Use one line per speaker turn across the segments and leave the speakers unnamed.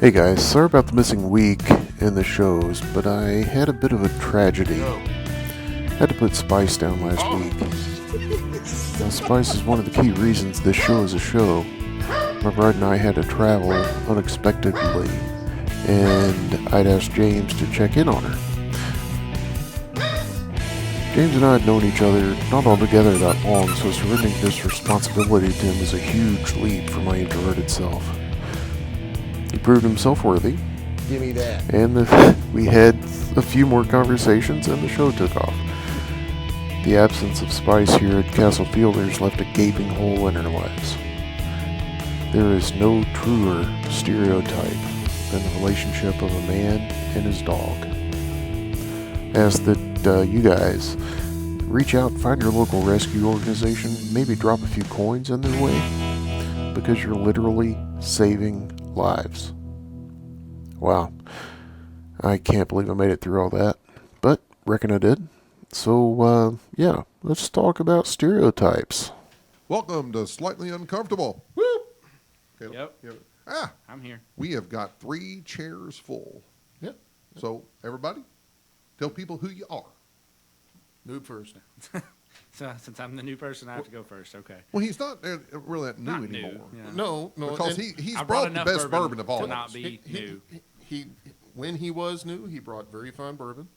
Hey guys, sorry about the missing week in the shows, but I had a bit of a tragedy. Had to put Spice down last week. Now, Spice is one of the key reasons this show is a show. My bride and I had to travel unexpectedly, and I'd asked James to check in on her. James and I had known each other not altogether that long, so surrendering this responsibility to him was a huge leap for my introverted self. He proved himself worthy.
Give me that.
And we had a few more conversations and the show took off. The absence of Spice here at Castle Fielders left a gaping hole in our lives. There is no truer stereotype than the relationship of a man and his dog. Ask that you guys reach out, find your local rescue organization, maybe drop a few coins in their way, because you're literally saving lives. Wow. I can't believe I made it through all that, but reckon I did. So, yeah, let's talk about stereotypes.
Welcome to Slightly Uncomfortable. Woo!
Yep. I'm here.
We have got 3 chairs full. Yep. So, everybody, tell people who you are.
Noob first.
So since I'm the new person, I have to go first. Okay.
Well, he's not really that new
Not
anymore.
new. Yeah.
No,
Because he's
I
brought the best bourbon of all
to
of
not
us.
be new.
He when he was new, he brought very fine bourbon,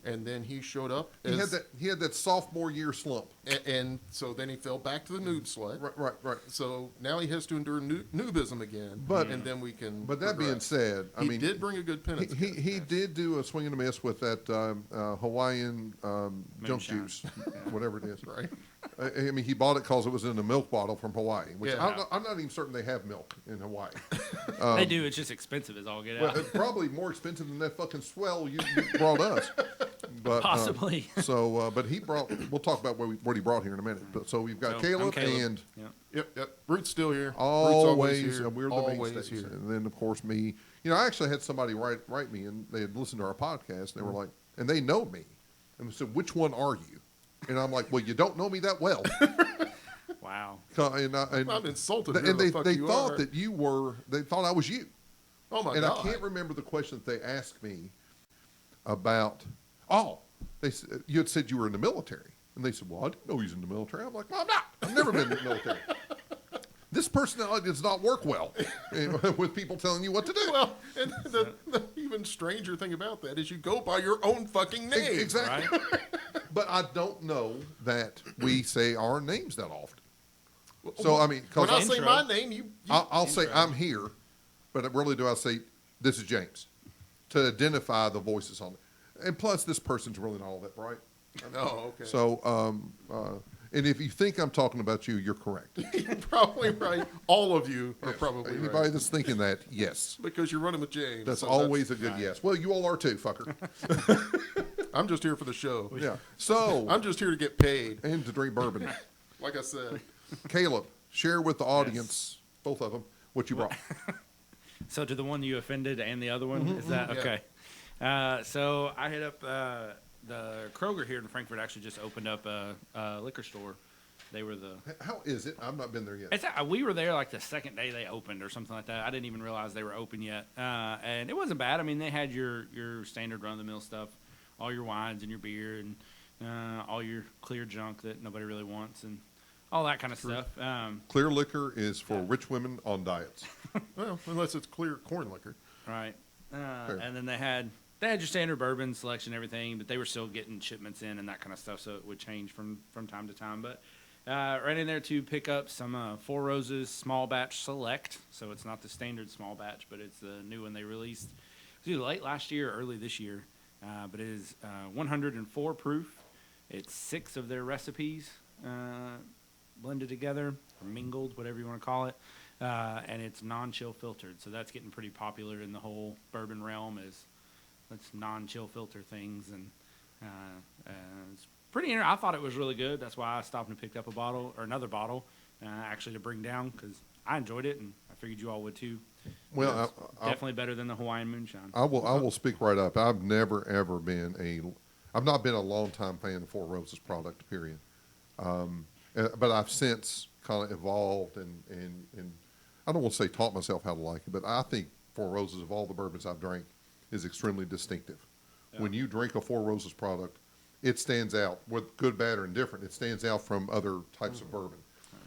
and then he showed up.
He had that sophomore year slump.
And so then he fell back to the noob sled.
Right.
So now he has to endure noobism again. And then we can.
But that being said, I mean,
he did bring a good penance.
He did do a swing and a miss with that Hawaiian junk
Moonshine.
juice, whatever it is. Right. I mean, he bought it because it was in a milk bottle from Hawaii, which I'm not even certain they have milk in Hawaii.
They do. It's just expensive as all get out.
Well, it's probably more expensive than that fucking swell you brought us. But,
Possibly.
But he brought. We'll talk about what he brought here in a minute. But so we've got Caleb and
Yep. Root's still here.
always
Root's here.
we're the mainstays.
Here.
And then of course me. You know, I actually had somebody write me, and they had listened to our podcast. And they were like, and they know me, and they said, "Which one are you?" And I'm like, "Well, you don't know me that well."
Wow.
And
I'm insulted.
And they thought that you were. They thought I was you.
Oh my
God! And
God.
I can't remember the question that they asked me about. Oh, you had said you were in the military, and they said, "Well, I didn't know he was in the military." I'm like, "Well, I'm not. I've never been in the military." This personality does not work well with people telling you what to do.
Well, and the even stranger thing about that is you go by your own fucking name.
Exactly. Right? But I don't know that we say our names that often. So, I mean,
when I say my name,
I'll say I'm here, but rarely do I say this is James to identify the voices on it. And plus, this person's really not all that bright.
Oh, okay.
So, and if you think I'm talking about you, you're correct.
You're probably right. All of you are probably
Anybody
right.
that's thinking that, yes.
Because you're running with James.
That's always a good yes. Well, you all are too, fucker.
I'm just here for the show.
Yeah. So
I'm just here to get paid.
And to drink bourbon.
Like I said.
Caleb, share with the audience, both of them, what you brought.
So to the one you offended and the other one, is that okay? So I hit up the Kroger here in Frankfurt. Actually, just opened up a liquor store. They were the.
How is it? I've not been there yet.
We were there like the second day they opened or something like that. I didn't even realize they were open yet, and it wasn't bad. I mean, they had your standard run of the mill stuff, all your wines and your beer and all your clear junk that nobody really wants and all that kind of stuff.
Clear liquor is for rich women on diets.
Well, unless it's clear corn liquor.
Right. And then they had your standard bourbon selection, everything, but they were still getting shipments in and that kind of stuff, so it would change from time to time. But right in there to pick up some Four Roses Small Batch Select, so it's not the standard small batch, but it's the new one they released. It was either late last year or early this year, but it is 104 proof. It's 6 of their recipes blended together, or mingled, whatever you want to call it. And it's non-chill filtered, so that's getting pretty popular in the whole bourbon realm. Is let's non-chill filter things, and it's pretty. I thought it was really good. That's why I stopped and picked up another bottle, actually to bring down because I enjoyed it, and I figured you all would too.
Well,
definitely better than the Hawaiian moonshine.
I will speak right up. I've never ever been I've not been a long-time fan of Four Roses product. Period. But I've since kind of evolved and I don't want to say taught myself how to like it, but I think Four Roses of all the bourbons I've drank is extremely distinctive.
Yeah.
When you drink a Four Roses product, it stands out, with good, bad, or indifferent. It stands out from other types of bourbon.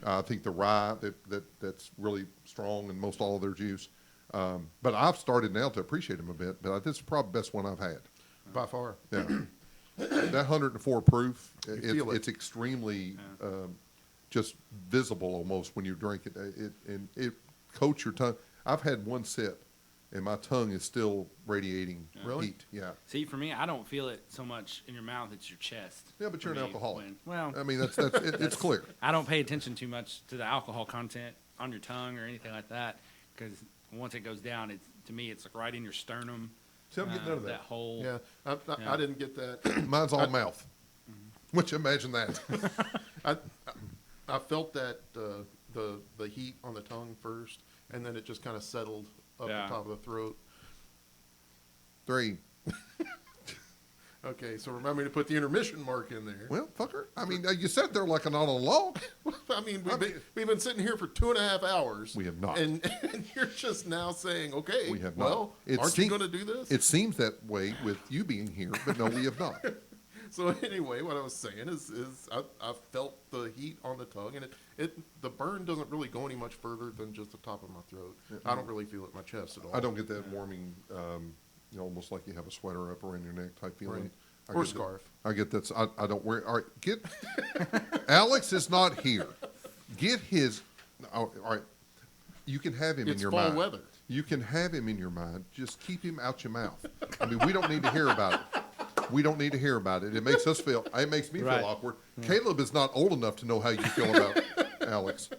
I think the rye that's really strong in most all of their juice. But I've started now to appreciate them a bit. But this is probably the best one I've had.
By far.
Yeah. That 104 proof,
feel it.
it's extremely just visible almost when you drink it. It coats your tongue. I've had one sip, and my tongue is still radiating
Really?
heat. Yeah.
See, for me, I don't feel it so much in your mouth; it's your chest.
Yeah, but you're
for
an
me
alcoholic.
well,
I mean, it's clear.
I don't pay attention too much to the alcohol content on your tongue or anything like that, because once it goes down, to me, it's like right in your sternum.
See, I'm getting none of that.
whole.
Yeah, I didn't get that.
Mine's all mouth. Which, imagine that.
I felt that the heat on the tongue first, and then it just kind of settled up
Yeah.
the top of the throat.
3.
Okay, so remind me to put the intermission mark in there.
Well, fucker. I mean, you sat there like an on a log.
I mean, we've been sitting here for 2.5 hours.
We have not.
And you're just now saying, okay,
We have not.
well, aren't you going to do this?
It seems that way with you being here, but no, we have not.
So anyway, what I was saying is I felt the heat on the tongue, and the burn doesn't really go any much further than just the top of my throat. I don't really feel it in my chest at all.
I don't get that warming, almost like you have a sweater up around your neck type feeling.
Right.
I
Or
get
scarf.
I get that. I don't wear. All right, Alex is not here. Get his. All right, you can have him in
It's
your
fall
mind.
weather.
You can have him in your mind. Just keep him out your mouth. I mean, we don't need to hear about it. We don't need to hear about it. It makes us feel. It makes me
Right.
feel awkward. Caleb is not old enough to know how you feel about Alex.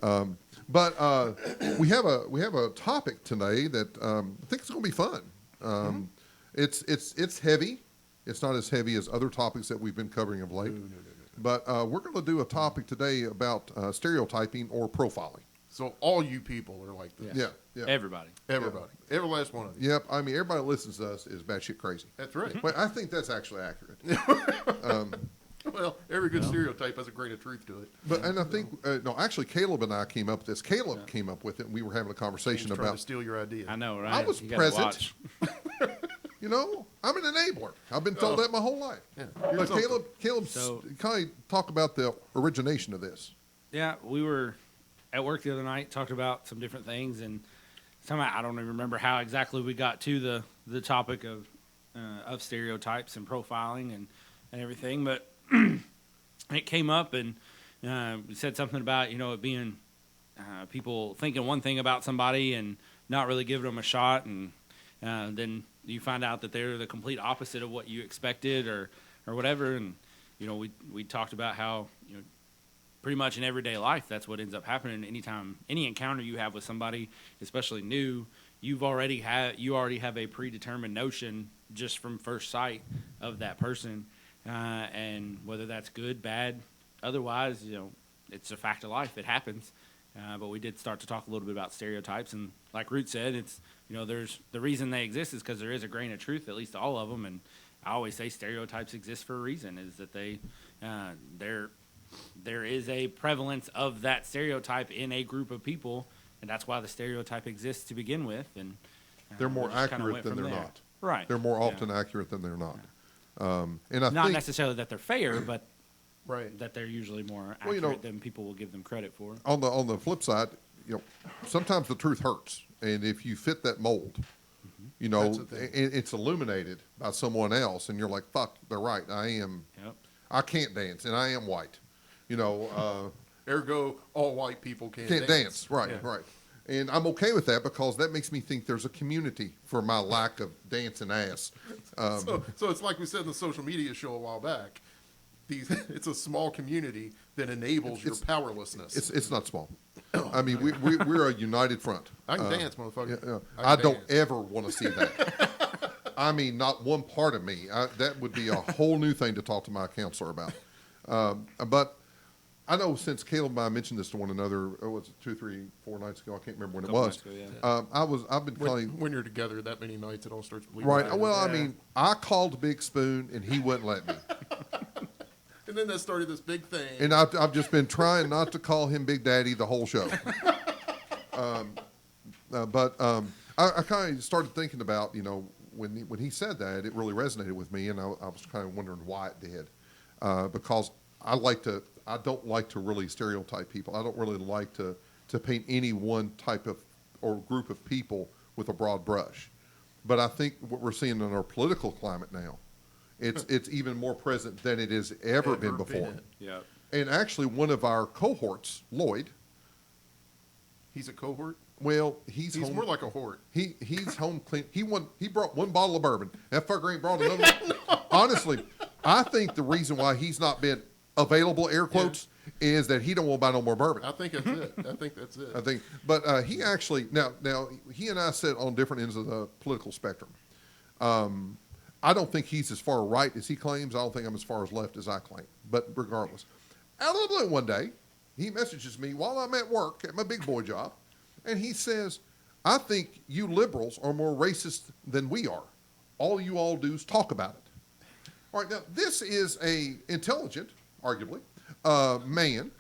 But we have a topic today that I think is going to be fun. It's heavy. It's not as heavy as other topics that we've been covering of late.
No.
But we're going to do a topic today about stereotyping or profiling.
So all you people are like this.
Yeah.
Everybody.
Everybody. Every last one of you.
Yep. I mean, everybody that listens to us is batshit crazy.
That's right.
Well, I think that's actually accurate.
Well, every good stereotype has a grain of truth to it.
But and I think actually, Caleb and I came up with this. Caleb came up with it, and we were having a conversation
James trying
about.
to steal your idea.
I know, right?
I was
You gotta
present.
watch.
I'm an enabler. I've been told that my whole life.
Yeah.
But Caleb,
So-
kind of talk about the origination of this.
Yeah, we were at work the other night, talked about some different things, and somehow I don't even remember how exactly we got to the topic of stereotypes and profiling and everything, but it came up, and we said something about it being people thinking one thing about somebody and not really giving them a shot, and then you find out that they're the complete opposite of what you expected or whatever, and we talked about how pretty much in everyday life, that's what ends up happening. Anytime, any encounter you have with somebody, especially new, you already have a predetermined notion just from first sight of that person, and whether that's good, bad, otherwise, it's a fact of life. It happens. But we did start to talk a little bit about stereotypes, and like Root said, it's there's the reason they exist is because there is a grain of truth, at least all of them. And I always say stereotypes exist for a reason, is that there is a prevalence of that stereotype in a group of people, and that's why the stereotype exists to begin with. And
They're more
we just kinda
accurate
went
than
from
they're
there.
not.
Right.
They're more
Yeah.
often accurate than they're not. And I
Not
think
necessarily that they're fair, but
Right.
that they're usually more
Well,
accurate than people will give them credit for.
on the flip side, sometimes the truth hurts, and if you fit that mold,
That's the thing.
it's illuminated by someone else, and you're like, "Fuck, they're right.
Yep.
I can't dance, and I am white."
Ergo, all white people can't
Dance. Right,
Yeah.
right. And I'm okay with that because that makes me think there's a community for my lack of dancing ass.
So it's like we said in the social media show a while back. It's a small community that enables your powerlessness.
It's not small. I mean, we're a united front.
I can dance, motherfucker.
Yeah.
I
I
can
don't
dance.
ever want to see that. I mean, not one part of me. That would be a whole new thing to talk to my counselor about. But I know since Caleb and I mentioned this to one another, was it 2, 3, 4 nights ago? I can't remember when it
Couple
was.
nights ago, yeah.
I've been calling.
When you're together that many nights, it all starts bleeding.
Right.
together.
Well, I
Yeah.
mean, I called Big Spoon and he wouldn't let me.
And then that started this big thing.
And I've just been trying not to call him Big Daddy the whole show. But I I kind of started thinking about, when he said that, it really resonated with me, and I was kind of wondering why it did, because I don't like to really stereotype people. I don't really like to paint any one type of or group of people with a broad brush. But I think what we're seeing in our political climate now, it's even more present than it has ever been before.
Yeah.
And actually, one of our cohorts, Lloyd.
He's a cohort?
Well, he's
more like a hort.
He's home clean. He brought one bottle of bourbon. That fucker ain't brought another one. Honestly, I think the reason why he's not been available, air quotes, is that he don't want to buy no more bourbon.
I think that's it. I think that's it.
But he actually now he and I sit on different ends of the political spectrum. I don't think he's as far right as he claims. I don't think I'm as far as left as I claim. But regardless, out of the blue one day, he messages me while I'm at work at my big boy job, and he says, "I think you liberals are more racist than we are. All you all do is talk about it." All right, now this is a intelligent, arguably, man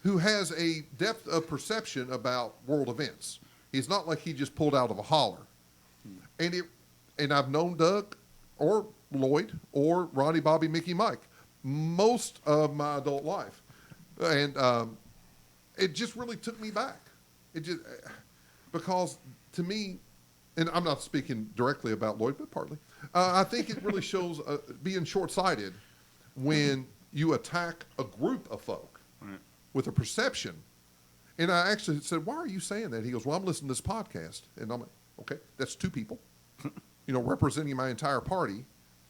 who has a depth of perception about world events. He's not like he just pulled out of a holler. And I've known Doug or Lloyd or Ronnie, Bobby, Mickey, Mike most of my adult life. And it just really took me back. Because to me, and I'm not speaking directly about Lloyd, but partly, I think it really shows being short-sighted when you attack a group of folk with a perception. And I actually said, "Why are you saying that?" He goes, "Well, I'm listening to this podcast." And I'm like, "Okay, that's two people, representing my entire party."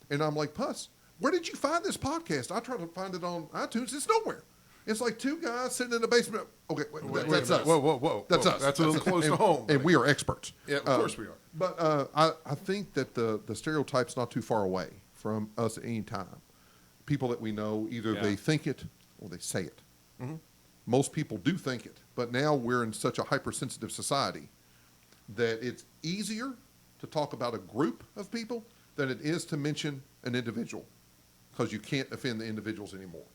And I'm like, "Puss, where did you find this podcast?" I tried to find it on iTunes. It's nowhere. It's like two guys sitting in the basement. Okay, that's us.
Whoa.
That's us.
That's a little close to home.
And we are experts.
Yeah, of course we are.
But I think that the stereotype's not too far away from us at any time. People that we know, either they think it or they say it. Mm-hmm. Most people do think it, but now we're in such a hypersensitive society that it's easier to talk about a group of people than it is to mention an individual, because you can't offend the individuals anymore.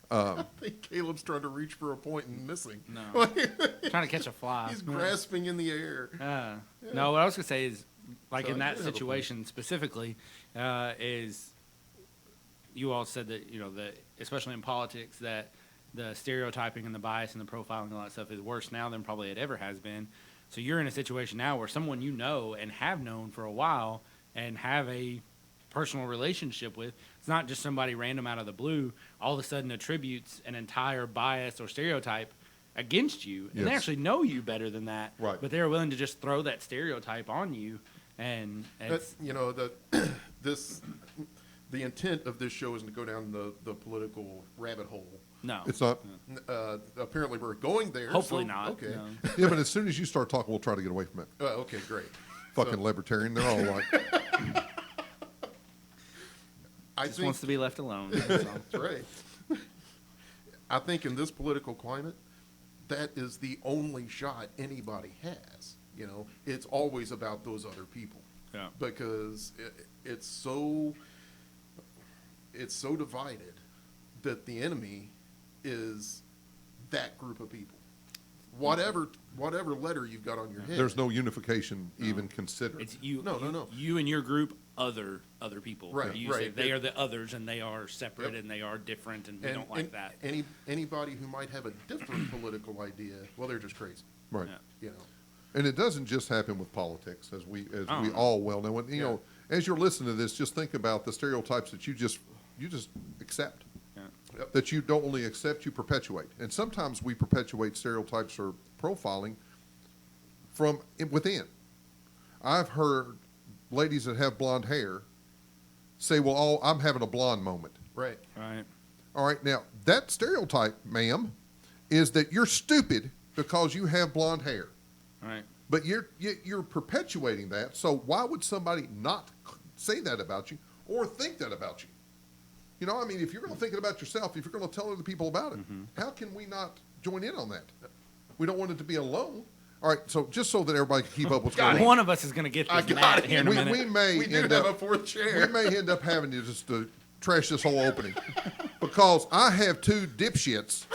I think Caleb's trying to reach for a point and missing.
No. Trying to catch a fly.
He's grasping in the air.
No, what I was going to say is, like,
So
in that
you have a
situation specifically, is you all said that, that especially in politics, that the stereotyping and the bias and the profiling and all that stuff is worse now than probably it ever has been. So you're in a situation now where someone you know and have known for a while and have a personal relationship with, it's not just somebody random out of the blue, all of a sudden attributes an entire bias or stereotype against you. And they actually know you better than that.
Right.
But they're willing to just throw that stereotype on you. And it's,
the intent of this show isn't to go down the political rabbit hole.
no.
It's not.
Apparently we're going there.
Hopefully
so,
not.
Okay.
No.
Yeah, but as soon as you start talking, we'll try to get away from it.
Okay, great.
Fucking libertarian. They're all like,
I
Just
think
wants to be left alone. That's all.
that's right. I think in this political climate, that is the only shot anybody has. It's always about those other people.
Yeah.
Because it's so divided that the enemy is that group of people. Whatever letter you've got on your head.
there's no unification even considered.
It's you.
No.
You and your group, other people.
Right,
You say
right.
they are the others, and they are separate,
Yep.
and they are different, and we don't like that.
Anybody who might have a different political idea, well, they're just crazy.
Right.
Yeah.
And it doesn't just happen with politics, as we
Oh.
all well know. And as you're listening to this, just think about the stereotypes that you just accept.
Yeah.
Yep.
That you don't only accept, you perpetuate. And sometimes we perpetuate stereotypes or profiling from within. I've heard ladies that have blonde hair say, "Well, I'm having a blonde moment."
Right.
Right.
All right, now that stereotype, ma'am, is that you're stupid because you have blonde hair.
Right.
But you're perpetuating that. So why would somebody not say that about you or think that about you? If you're going to think it about yourself, if you're going to tell other people about it, how can we not join in on that? We don't want it to be alone. All right, so just so that everybody can keep up with what's going on.
One of us is going to get this
got
Matt
it.
here in a minute.
We do have a fourth chair.
We may end up having to just trash this whole opening because I have two dipshits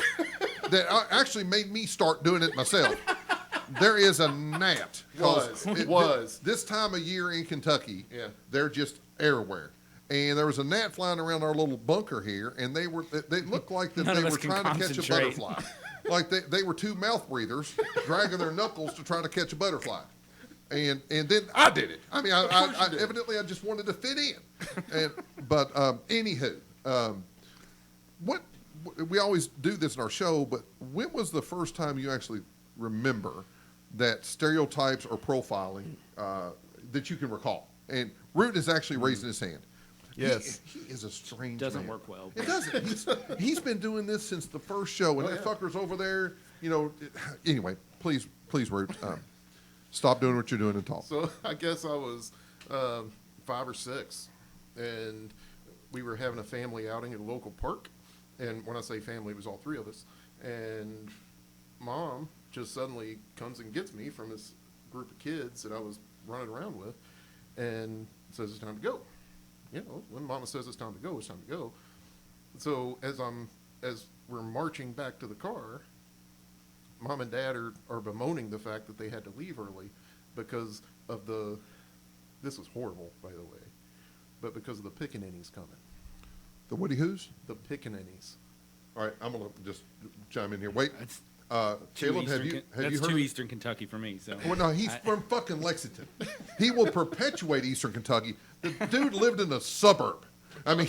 that actually made me start doing it myself. there is a gnat.
Was.
This time of year in Kentucky,
Yeah.
they're just everywhere. And there was a gnat flying around our little bunker here, and they looked like that
None
they
of us
were
can
trying to catch a
concentrate.
butterfly. Like they were two mouth breathers dragging their knuckles to try to catch a butterfly. And then I did it. I mean, I evidently I just wanted to fit in. But anywho, what we always do this in our show, but when was the first time you actually remember that stereotypes or profiling that you can recall? And Root is actually raising his hand.
Yes.
He is a strange
Doesn't
man.
work well.
It doesn't. He's been doing this since the first show, and that fucker's over there. Anyway, please, Root, stop doing what you're doing and talk.
So I guess I was 5 or 6, and we were having a family outing at a local park. And when I say family, it was all 3 of us. And Mom just suddenly comes and gets me from this group of kids that I was running around with, and says it's time to go. When Mama says it's time to go, it's time to go. So as we're marching back to the car, Mom and Dad are bemoaning the fact that they had to leave early because of this was horrible, by the way, but because of the pickaninnies coming.
The Woody Who's?
The pickaninnies.
All right, I'm gonna just chime in here. Wait,
That's
Caleb, have you
That's
heard?
too Eastern Kentucky for me. So.
Well, no, he's from fucking Lexington. He will perpetuate Eastern Kentucky. The dude lived in a suburb. I mean,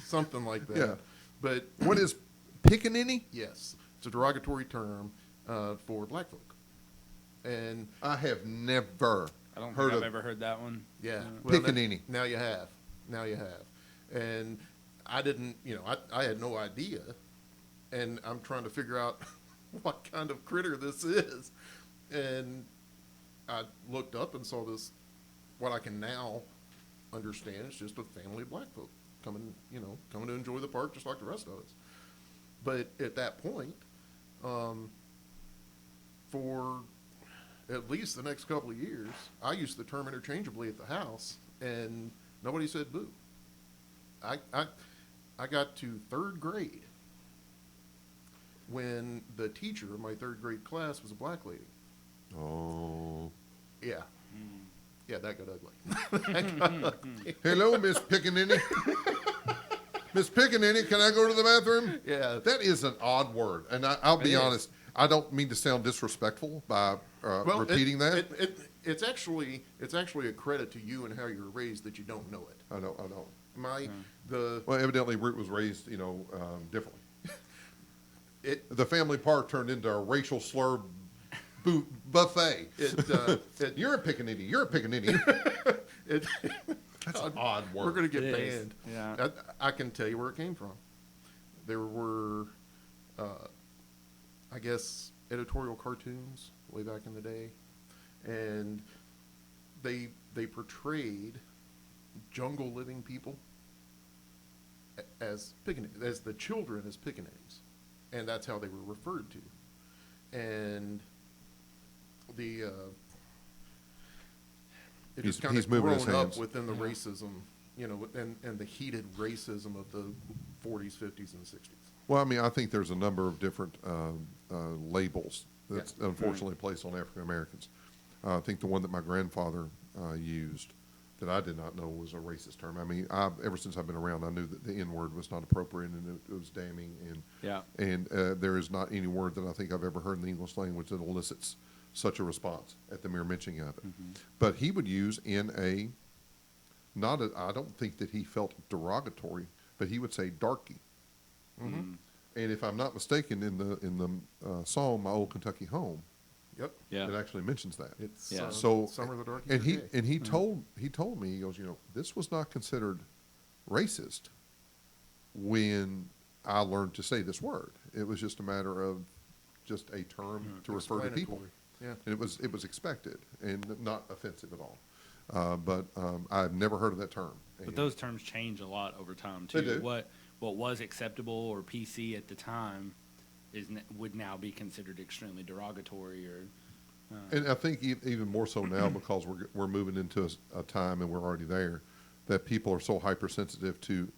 Something like that.
Yeah.
But
what is pickaninny?
yes, it's a derogatory term for black folk. And
I have never
I don't
heard
think I've
of
ever heard that one.
yeah,
pickaninny.
Now you have. And I didn't, I had no idea. And I'm trying to figure out what kind of critter this is. And I looked up and saw this, what I can now understand is just a family of black folk coming to enjoy the park just like the rest of us. But at that point, for at least the next couple of years, I used the term interchangeably at the house, and nobody said boo. I got to 3rd grade when the teacher of my 3rd grade class was a black lady.
Oh.
Yeah. Yeah, that got ugly.
Hello, Miss Pickaninny. Miss Pickaninny, can I go to the bathroom?
Yeah.
That is an odd word, and I'll be
It is.
honest. I don't mean to sound disrespectful by repeating that.
It's actually a credit to you and how you were raised that you don't know it.
I don't.
The
Evidently, Root was raised, differently. The family park turned into a racial slur buffet. You're a pickaninny. You're a pickaninny. That's an odd word.
We're going to get
It is.
banned.
Yeah.
I can tell you where it came from. There were, I guess, editorial cartoons way back in the day, and they portrayed jungle living people as the children as pickaninnies, and that's how they were referred to. And it just kind
he's
of
moving his
grown up
hands.
within the racism, and the heated racism of the 40s, 50s, and 60s.
Well, I mean, I think there's a number of different labels that's unfortunately placed on African Americans. I think the one that my grandfather used that I did not know was a racist term. I mean, ever since I've been around, I knew that the N-word was not appropriate and it was damning. And there is not any word that I think I've ever heard in the English language that elicits such a response at the mere mentioning of it.
Mm-hmm.
But he would use I don't think that he felt derogatory, but he would say darky.
Mm-hmm.
And if I'm not mistaken, in the song "My Old Kentucky Home,"
Yep.
Yeah.
it actually mentions that.
It's
Yeah.
So
Summer of the Dark
and he
Day.
and he told me, he goes, this was not considered racist when I learned to say this word. It was just a matter of just a term to refer to people.
Explanatory. Yeah.
And it was expected and not offensive at all. But I've never heard of that term.
But those terms change a lot over time too.
They do.
What was acceptable or PC at the time would now be considered extremely derogatory or.
And I think even more so now because we're moving into a time, and we're already there, that people are so hypersensitive to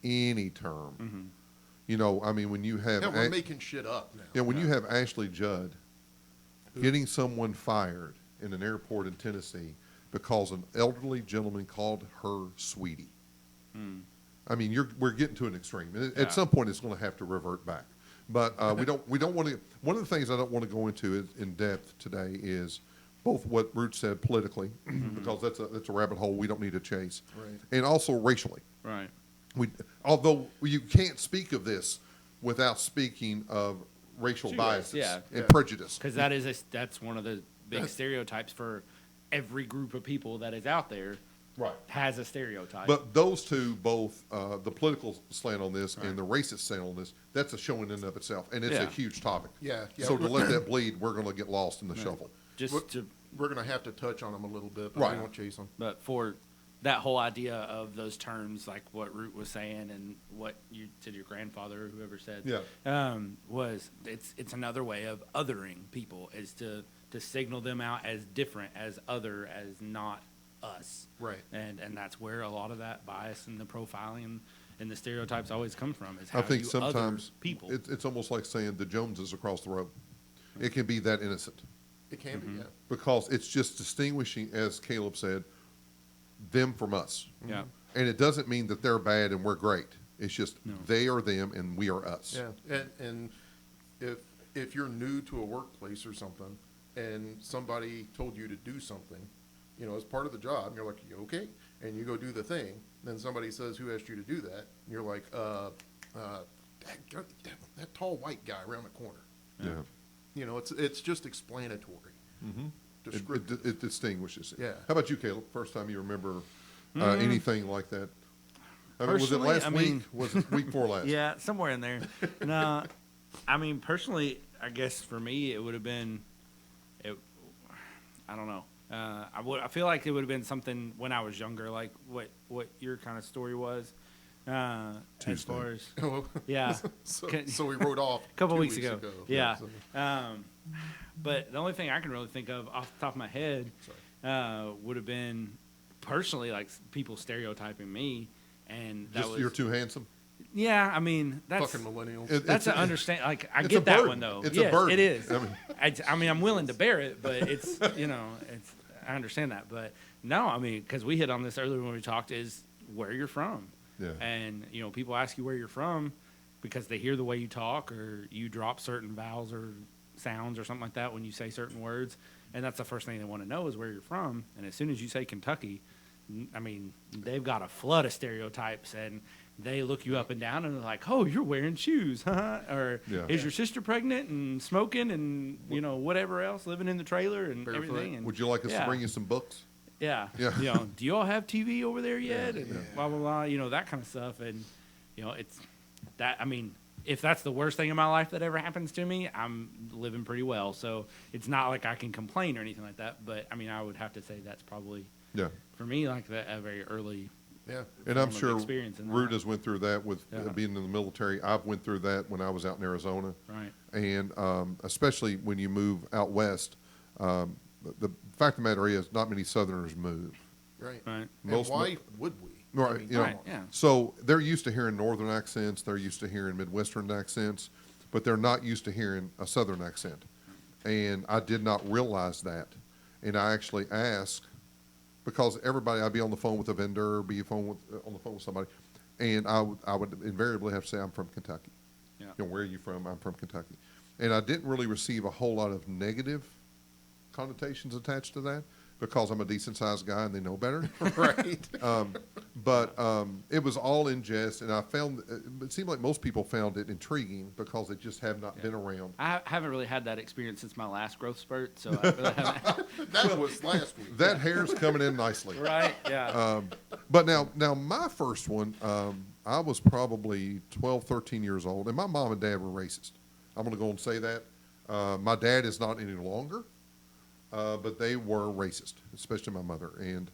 any term.
Mm-hmm.
I mean, when you have
We're making shit up now.
when you have Ashley Judd getting someone fired in an airport in Tennessee because an elderly gentleman called her sweetie. I mean, we're getting to an extreme. At some point, it's going to have to revert back. But we don't want to. One of the things I don't want to go into in depth today is both what Root said politically, because that's a rabbit hole we don't need to chase,
Right.
and also racially.
Right.
Although you can't speak of this without speaking of racial
Sure,
biases
yeah.
and prejudice.
Because that's one of the big stereotypes for every group of people that is out there.
Right.
Has a stereotype.
But those two, both the political slant on this and the racist slant on this, that's a show in and of itself, and it's a huge topic.
Yeah.
So to let that bleed, we're going to get lost in the shuffle.
We're going to have to touch on them a little bit, but
Right.
we won't chase them.
But for that whole idea of those terms, like what Root was saying and what you said your grandfather or whoever said, was it's another way of othering people, is to signal them out as different, as other, as not us.
Right.
And that's where a lot of that bias and the profiling and the stereotypes always come from, is
I
how
think
you
sometimes
other people.
it's almost like saying the Joneses across the road. It can be that innocent
It can be, yeah.
because it's just distinguishing, as Caleb said, them from us.
Yeah.
And it doesn't mean that they're bad and we're great. It's just they are them and we are us.
Yeah, and if you're new to a workplace or something, and somebody told you to do something, you know, as part of the job, and you're like, you okay? And you go do the thing, then somebody says, who asked you to do that? And you're like, that tall white guy around the corner.
Yeah.
You know, it's just explanatory. Descriptive.
It distinguishes it.
Yeah.
How about you, Caleb? First time you remember anything like that? I mean, was it
Personally,
last week? Was it week before last?
Yeah, somewhere in there. No, I mean, personally, I guess for me, it would have been, I don't know. I feel like it would have been something when I was younger, like what your kind of story was. As far as, yeah.
so we wrote off
a couple
2
weeks ago. Yeah.
So-
But the only thing I can really think of off the top of my head would have been personally like people stereotyping me, and that
Just
was
you're too handsome.
yeah. I mean that's
Fucking millennials.
that's an understand. Like I
it's
get
a
that
burden.
one though.
It's
Yes,
a burden.
It is.
I
I mean, I'm willing to bear it, but it's I understand that. But no, I mean, because we hit on this earlier when we talked, is where you're from.
Yeah.
And people ask you where you're from because they hear the way you talk, or you drop certain vowels or sounds or something like that when you say certain words, and that's the first thing they want to know is where you're from. And as soon as you say Kentucky, I mean, they've got a flood of stereotypes, and they look you up and down and they're like, oh, you're wearing shoes, huh? Or is your sister pregnant and smoking and whatever else, living in the trailer and
Barefoot.
everything. And
Would you like us to bring you some books?
yeah.
Yeah.
Do you all have TV over there yet? And blah, blah, blah, that kind of stuff. And, it's that, I mean, if that's the worst thing in my life that ever happens to me, I'm living pretty well. So it's not like I can complain or anything like that. But, I mean, I would have to say that's probably, for me, like a very early
And I'm
form of
sure
experience in that.
Root has went through that with being in the military. I've went through that when I was out in Arizona.
Right.
And especially when you move out west, the fact of the matter is not many Southerners move.
Right.
Right.
And why would we?
Right.
I mean,
Right, yeah.
So they're used to hearing Northern accents. They're used to hearing Midwestern accents, but they're not used to hearing a Southern accent. And I did not realize that. And I actually asked, because everybody, I'd be on the phone with a vendor, or be on the phone with somebody, and I would invariably have to say, I'm from Kentucky.
Yeah.
Where are you from? I'm from Kentucky. And I didn't really receive a whole lot of negative connotations attached to that, because I'm a decent-sized guy and they know better.
Right.
But it was all in jest, and I found it seemed like most people found it intriguing because they just have not been around.
I haven't really had that experience since my last growth spurt, so I really haven't.
That was last week.
That hair's coming in nicely.
Right? Yeah.
But now my first one, I was probably 12, 13 years old, and my mom and dad were racist. I'm going to go and say that. My dad is not any longer, but they were racist, especially my mother. And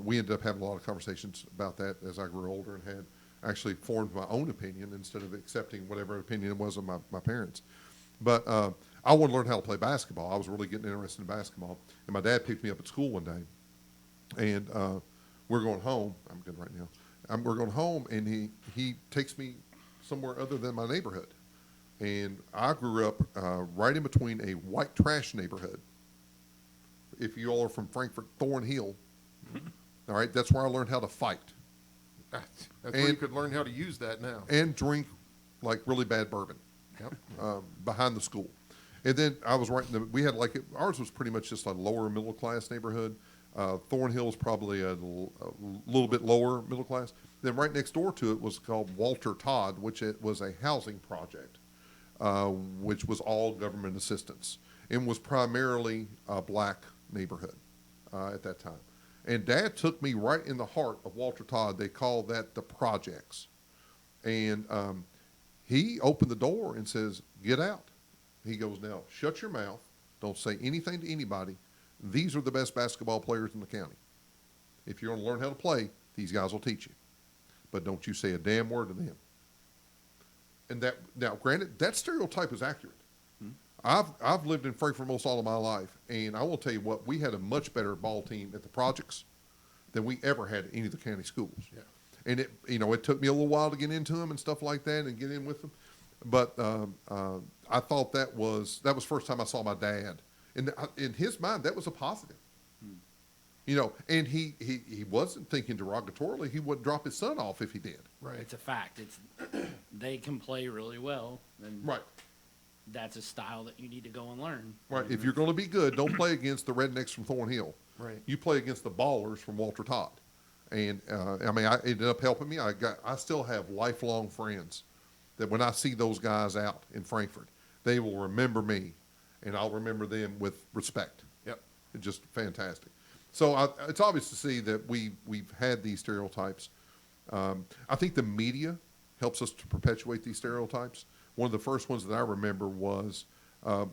we ended up having a lot of conversations about that as I grew older and had actually formed my own opinion instead of accepting whatever opinion it was of my parents. But I wanted to learn how to play basketball. I was really getting interested in basketball. And my dad picked me up at school one day, and we're going home. I'm good right now. We're going home, and he takes me somewhere other than my neighborhood. And I grew up right in between a white trash neighborhood. If you all are from Frankfort, Thornhill, all right, that's where I learned how to fight.
That's where you could learn how to use that now.
And drink like really bad bourbon.
Yep.
Behind the school. And then I was right in the, we had like, ours was pretty much just a lower middle class neighborhood. Thornhill is probably a little bit lower middle class. Then right next door to it was called Walter Todd, which it was a housing project, which was all government assistance and was primarily a black neighborhood at that time. And Dad took me right in the heart of Walter Todd. They called that the projects. And he opened the door and says, "Get out." He goes, "Now, shut your mouth. Don't say anything to anybody. These are the best basketball players in the county. If you're going to learn how to play, these guys will teach you. But don't you say a damn word to them." And that, now, granted, that stereotype is accurate. I've lived in Frankfort most all of my life, and I will tell you what, we had a much better ball team at the projects than we ever had at any of the county schools.
Yeah.
And it took me a little while to get into them and stuff like that and get in with them. But I thought that was the first time I saw my dad. And in his mind, that was a positive. And he wasn't thinking derogatorily. He wouldn't drop his son off if he did.
Right.
It's a fact. They can play really well, and
Right.
that's a style that you need to go and learn.
Right. If you're going to be good, don't play against the rednecks from Thornhill.
Right.
You play against the ballers from Walter Todd. And I ended up helping me. I still have lifelong friends that when I see those guys out in Frankfort, they will remember me, and I'll remember them with respect.
Yep.
It's just fantastic. So it's obvious to see that we've had these stereotypes. I think the media helps us to perpetuate these stereotypes. One of the first ones that I remember was,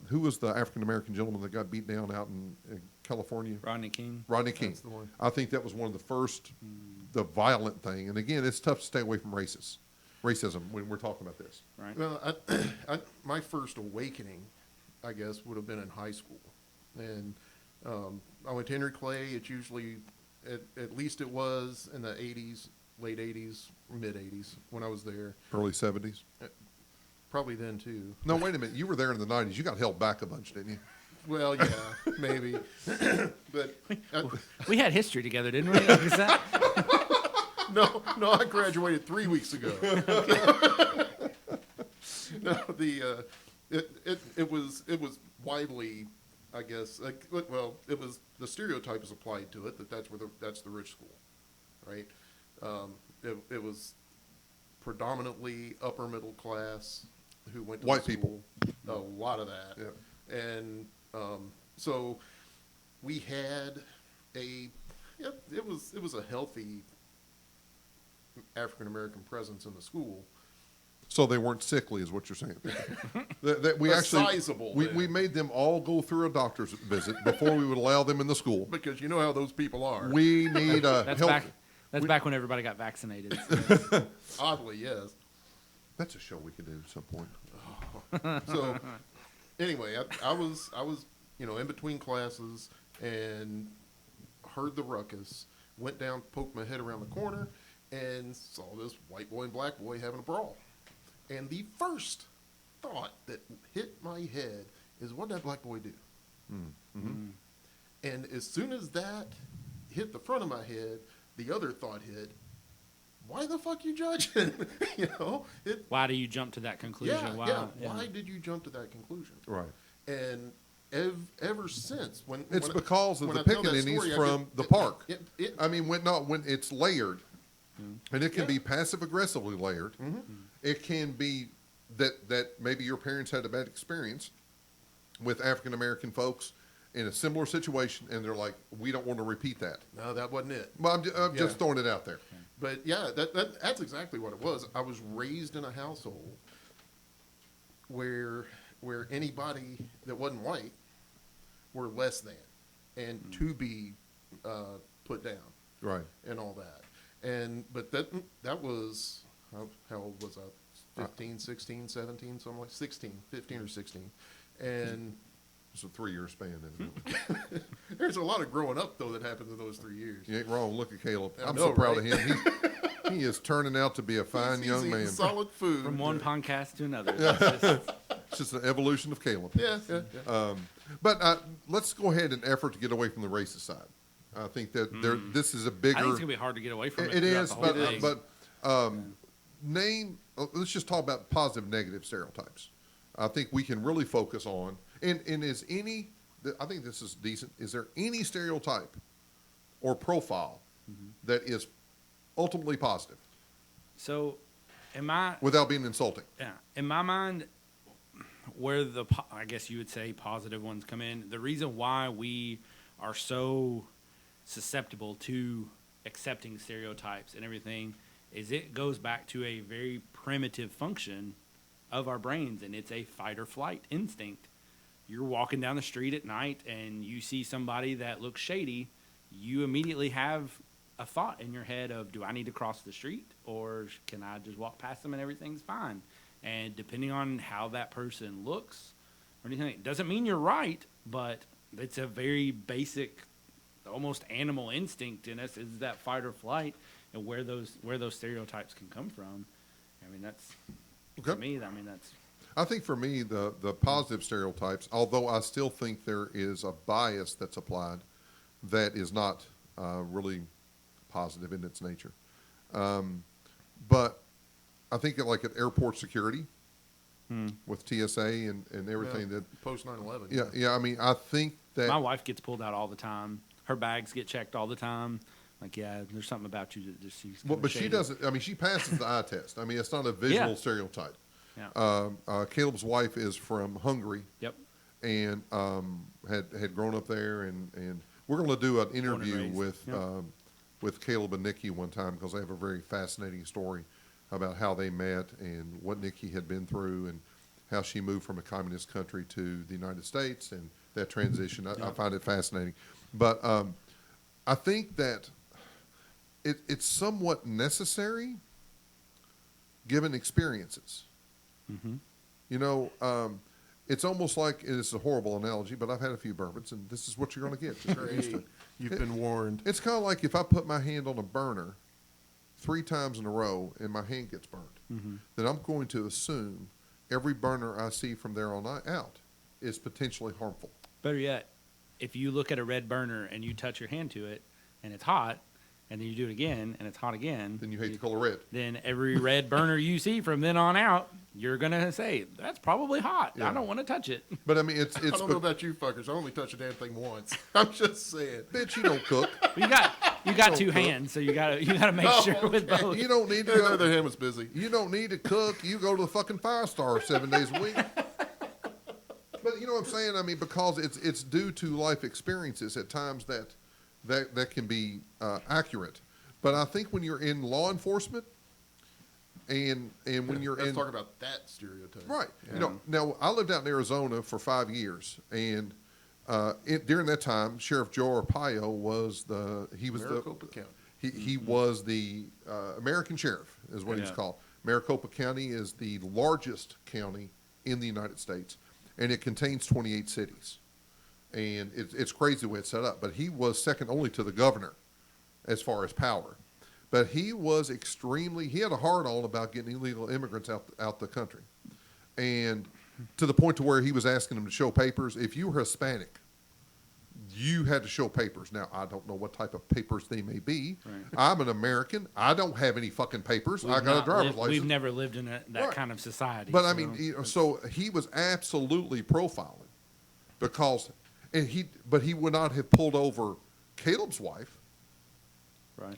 who was the African-American gentleman that got beat down out in California?
Rodney King.
Rodney King.
That's the one.
I think that was one of the first, the violent thing. And again, it's tough to stay away from racism when we're talking about this.
Right.
Well, my first awakening, I guess, would have been in high school. And I went to Henry Clay. It's usually, at least it was in the 80s, late 80s, mid 80s when I was there.
Early 70s.
Probably then, too.
No, wait a minute. You were there in the 90s. You got held back a bunch, didn't you?
Well, yeah, maybe. But
We had history together, didn't we? Like, is that?
no, I graduated 3 weeks ago. No, it was widely, I guess. Well, it was the stereotype is applied to it that's the rich school, right? It was predominantly upper middle class who went to
White
the
people.
school. A lot of that.
Yeah.
And so we had it was a healthy African American presence in the school.
So they weren't sickly, is what you're saying. that we actually
sizable.
We made them all go through a doctor's visit before we would allow them in the school.
Because you know how those people are.
We need a
That's
help.
back when everybody got vaccinated.
Oddly, yes.
That's a show we could do at some point.
So anyway, I was in between classes and heard the ruckus, went down, poked my head around the corner, and saw this white boy and black boy having a brawl. And the first thought that hit my head is, what did that black boy do?
Mm-hmm.
And as soon as that hit the front of my head, the other thought hit, why the fuck you judging?
Why do you jump to that conclusion?
Why did you jump to that conclusion?
Right.
And ever since,
because of
when
the
I tell that
pickaninnies
story,
from the park. When it's layered, and it can be passive aggressively layered.
Mm-hmm.
It can be that maybe your parents had a bad experience with African American folks in a similar situation, and they're like, we don't want to repeat that.
No, that wasn't it.
Well, I'm just throwing it out there.
But yeah, that's exactly what it was. I was raised in a household where anybody that wasn't white were less than and to be put down.
Right.
And all that. But that was, how old was I? 15, 16, 17, something like 16, 15 or 16. And
it's a 3-year span, isn't it?
there's a lot of growing up, though, that happened in those 3 years.
You ain't wrong. Look at Caleb.
I
I'm
know,
so proud
right?
of him. He is turning out to be a fine
He's
young
eating
man.
solid food.
From one podcast to another.
It's just an evolution of Caleb.
Yeah.
But let's go ahead and effort to get away from the racist side. I think that this is a bigger.
I think it's gonna be hard to get away from it.
It is,
throughout the whole thing.
but let's just talk about positive, negative stereotypes. I think we can really focus on, and is any, I think this is decent, is there any stereotype or profile that is ultimately positive
So,
without being insulting?
Yeah, in my mind, where I guess you would say positive ones come in, the reason why we are so susceptible to accepting stereotypes and everything is it goes back to a very primitive function of our brains, and it's a fight or flight instinct. You're walking down the street at night and you see somebody that looks shady, you immediately have a thought in your head of, do I need to cross the street or can I just walk past them and everything's fine? And depending on how that person looks or anything, it doesn't mean you're right, but it's a very basic, almost animal instinct in us, is that fight or flight, and where those stereotypes can come from. I mean, that's
Okay.
to me. I mean, that's.
I think for me, the positive stereotypes, although I still think there is a bias that's applied that is not really positive in its nature. But I think like at airport security with TSA and everything that
post 9/11.
Yeah. I mean, I think that
My wife gets pulled out all the time. Her bags get checked all the time. Like, yeah, there's something about you that just seems.
but she doesn't. I mean, she passes the eye test. I mean, it's not a visual
Yeah.
stereotype.
Yeah.
Caleb's wife is from Hungary.
Yep.
And had grown up there, and we're going to do an interview
raised.
with Caleb and Nikki one time because they have a very fascinating story about how they met and what Nikki had been through and how she moved from a communist country to the United States and that transition. I find it fascinating, but I think that it's somewhat necessary given experiences.
Mm-hmm.
You know, it's almost like, and it's a horrible analogy, but I've had a few bourbons, and this is what you're going to get. Just get used to it.
You've been warned.
It's kind of like if I put my hand on a burner 3 times in a row and my hand gets burned, then I'm going to assume every burner I see from there on out is potentially harmful.
Better yet, if you look at a red burner and you touch your hand to it and it's hot, and then you do it again and it's hot again,
Then you hate the color red.
then every red burner you see from then on out, you're going to say, that's probably hot.
Yeah.
I don't want to touch it.
But I mean, it's
I don't know about you fuckers. I only touch a damn thing once. I'm just saying.
bitch, you don't cook.
You got 2 hands, so you got to make
Oh,
sure with
okay.
both.
You don't need to
The
go.
other hand was busy.
You don't need to cook. You go to the fucking 5-star 7 days a week. But you know what I'm saying? I mean, because it's due to life experiences at times that can be accurate. But I think when you're in law enforcement and when you're
Let's
in
talk about that stereotype.
right,
Yeah.
you know, now I lived out in Arizona for 5 years, and during that time, Sheriff Joe Arpaio was
Maricopa County.
he was the American sheriff, is what he was
Yeah.
called. Maricopa County is the largest county in the United States, and it contains 28 cities. And it's crazy the way it's set up. But he was second only to the governor as far as power. But he was he had a hard-on about getting illegal immigrants out the country. And to the point to where he was asking them to show papers. If you were Hispanic, you had to show papers. Now, I don't know what type of papers they may be.
Right.
I'm an American. I don't have any fucking papers. I got a driver's license.
We've never lived in that
Right.
kind of society.
But I
so-
mean, you know, so he was absolutely profiling because, but he would not have pulled over Caleb's wife,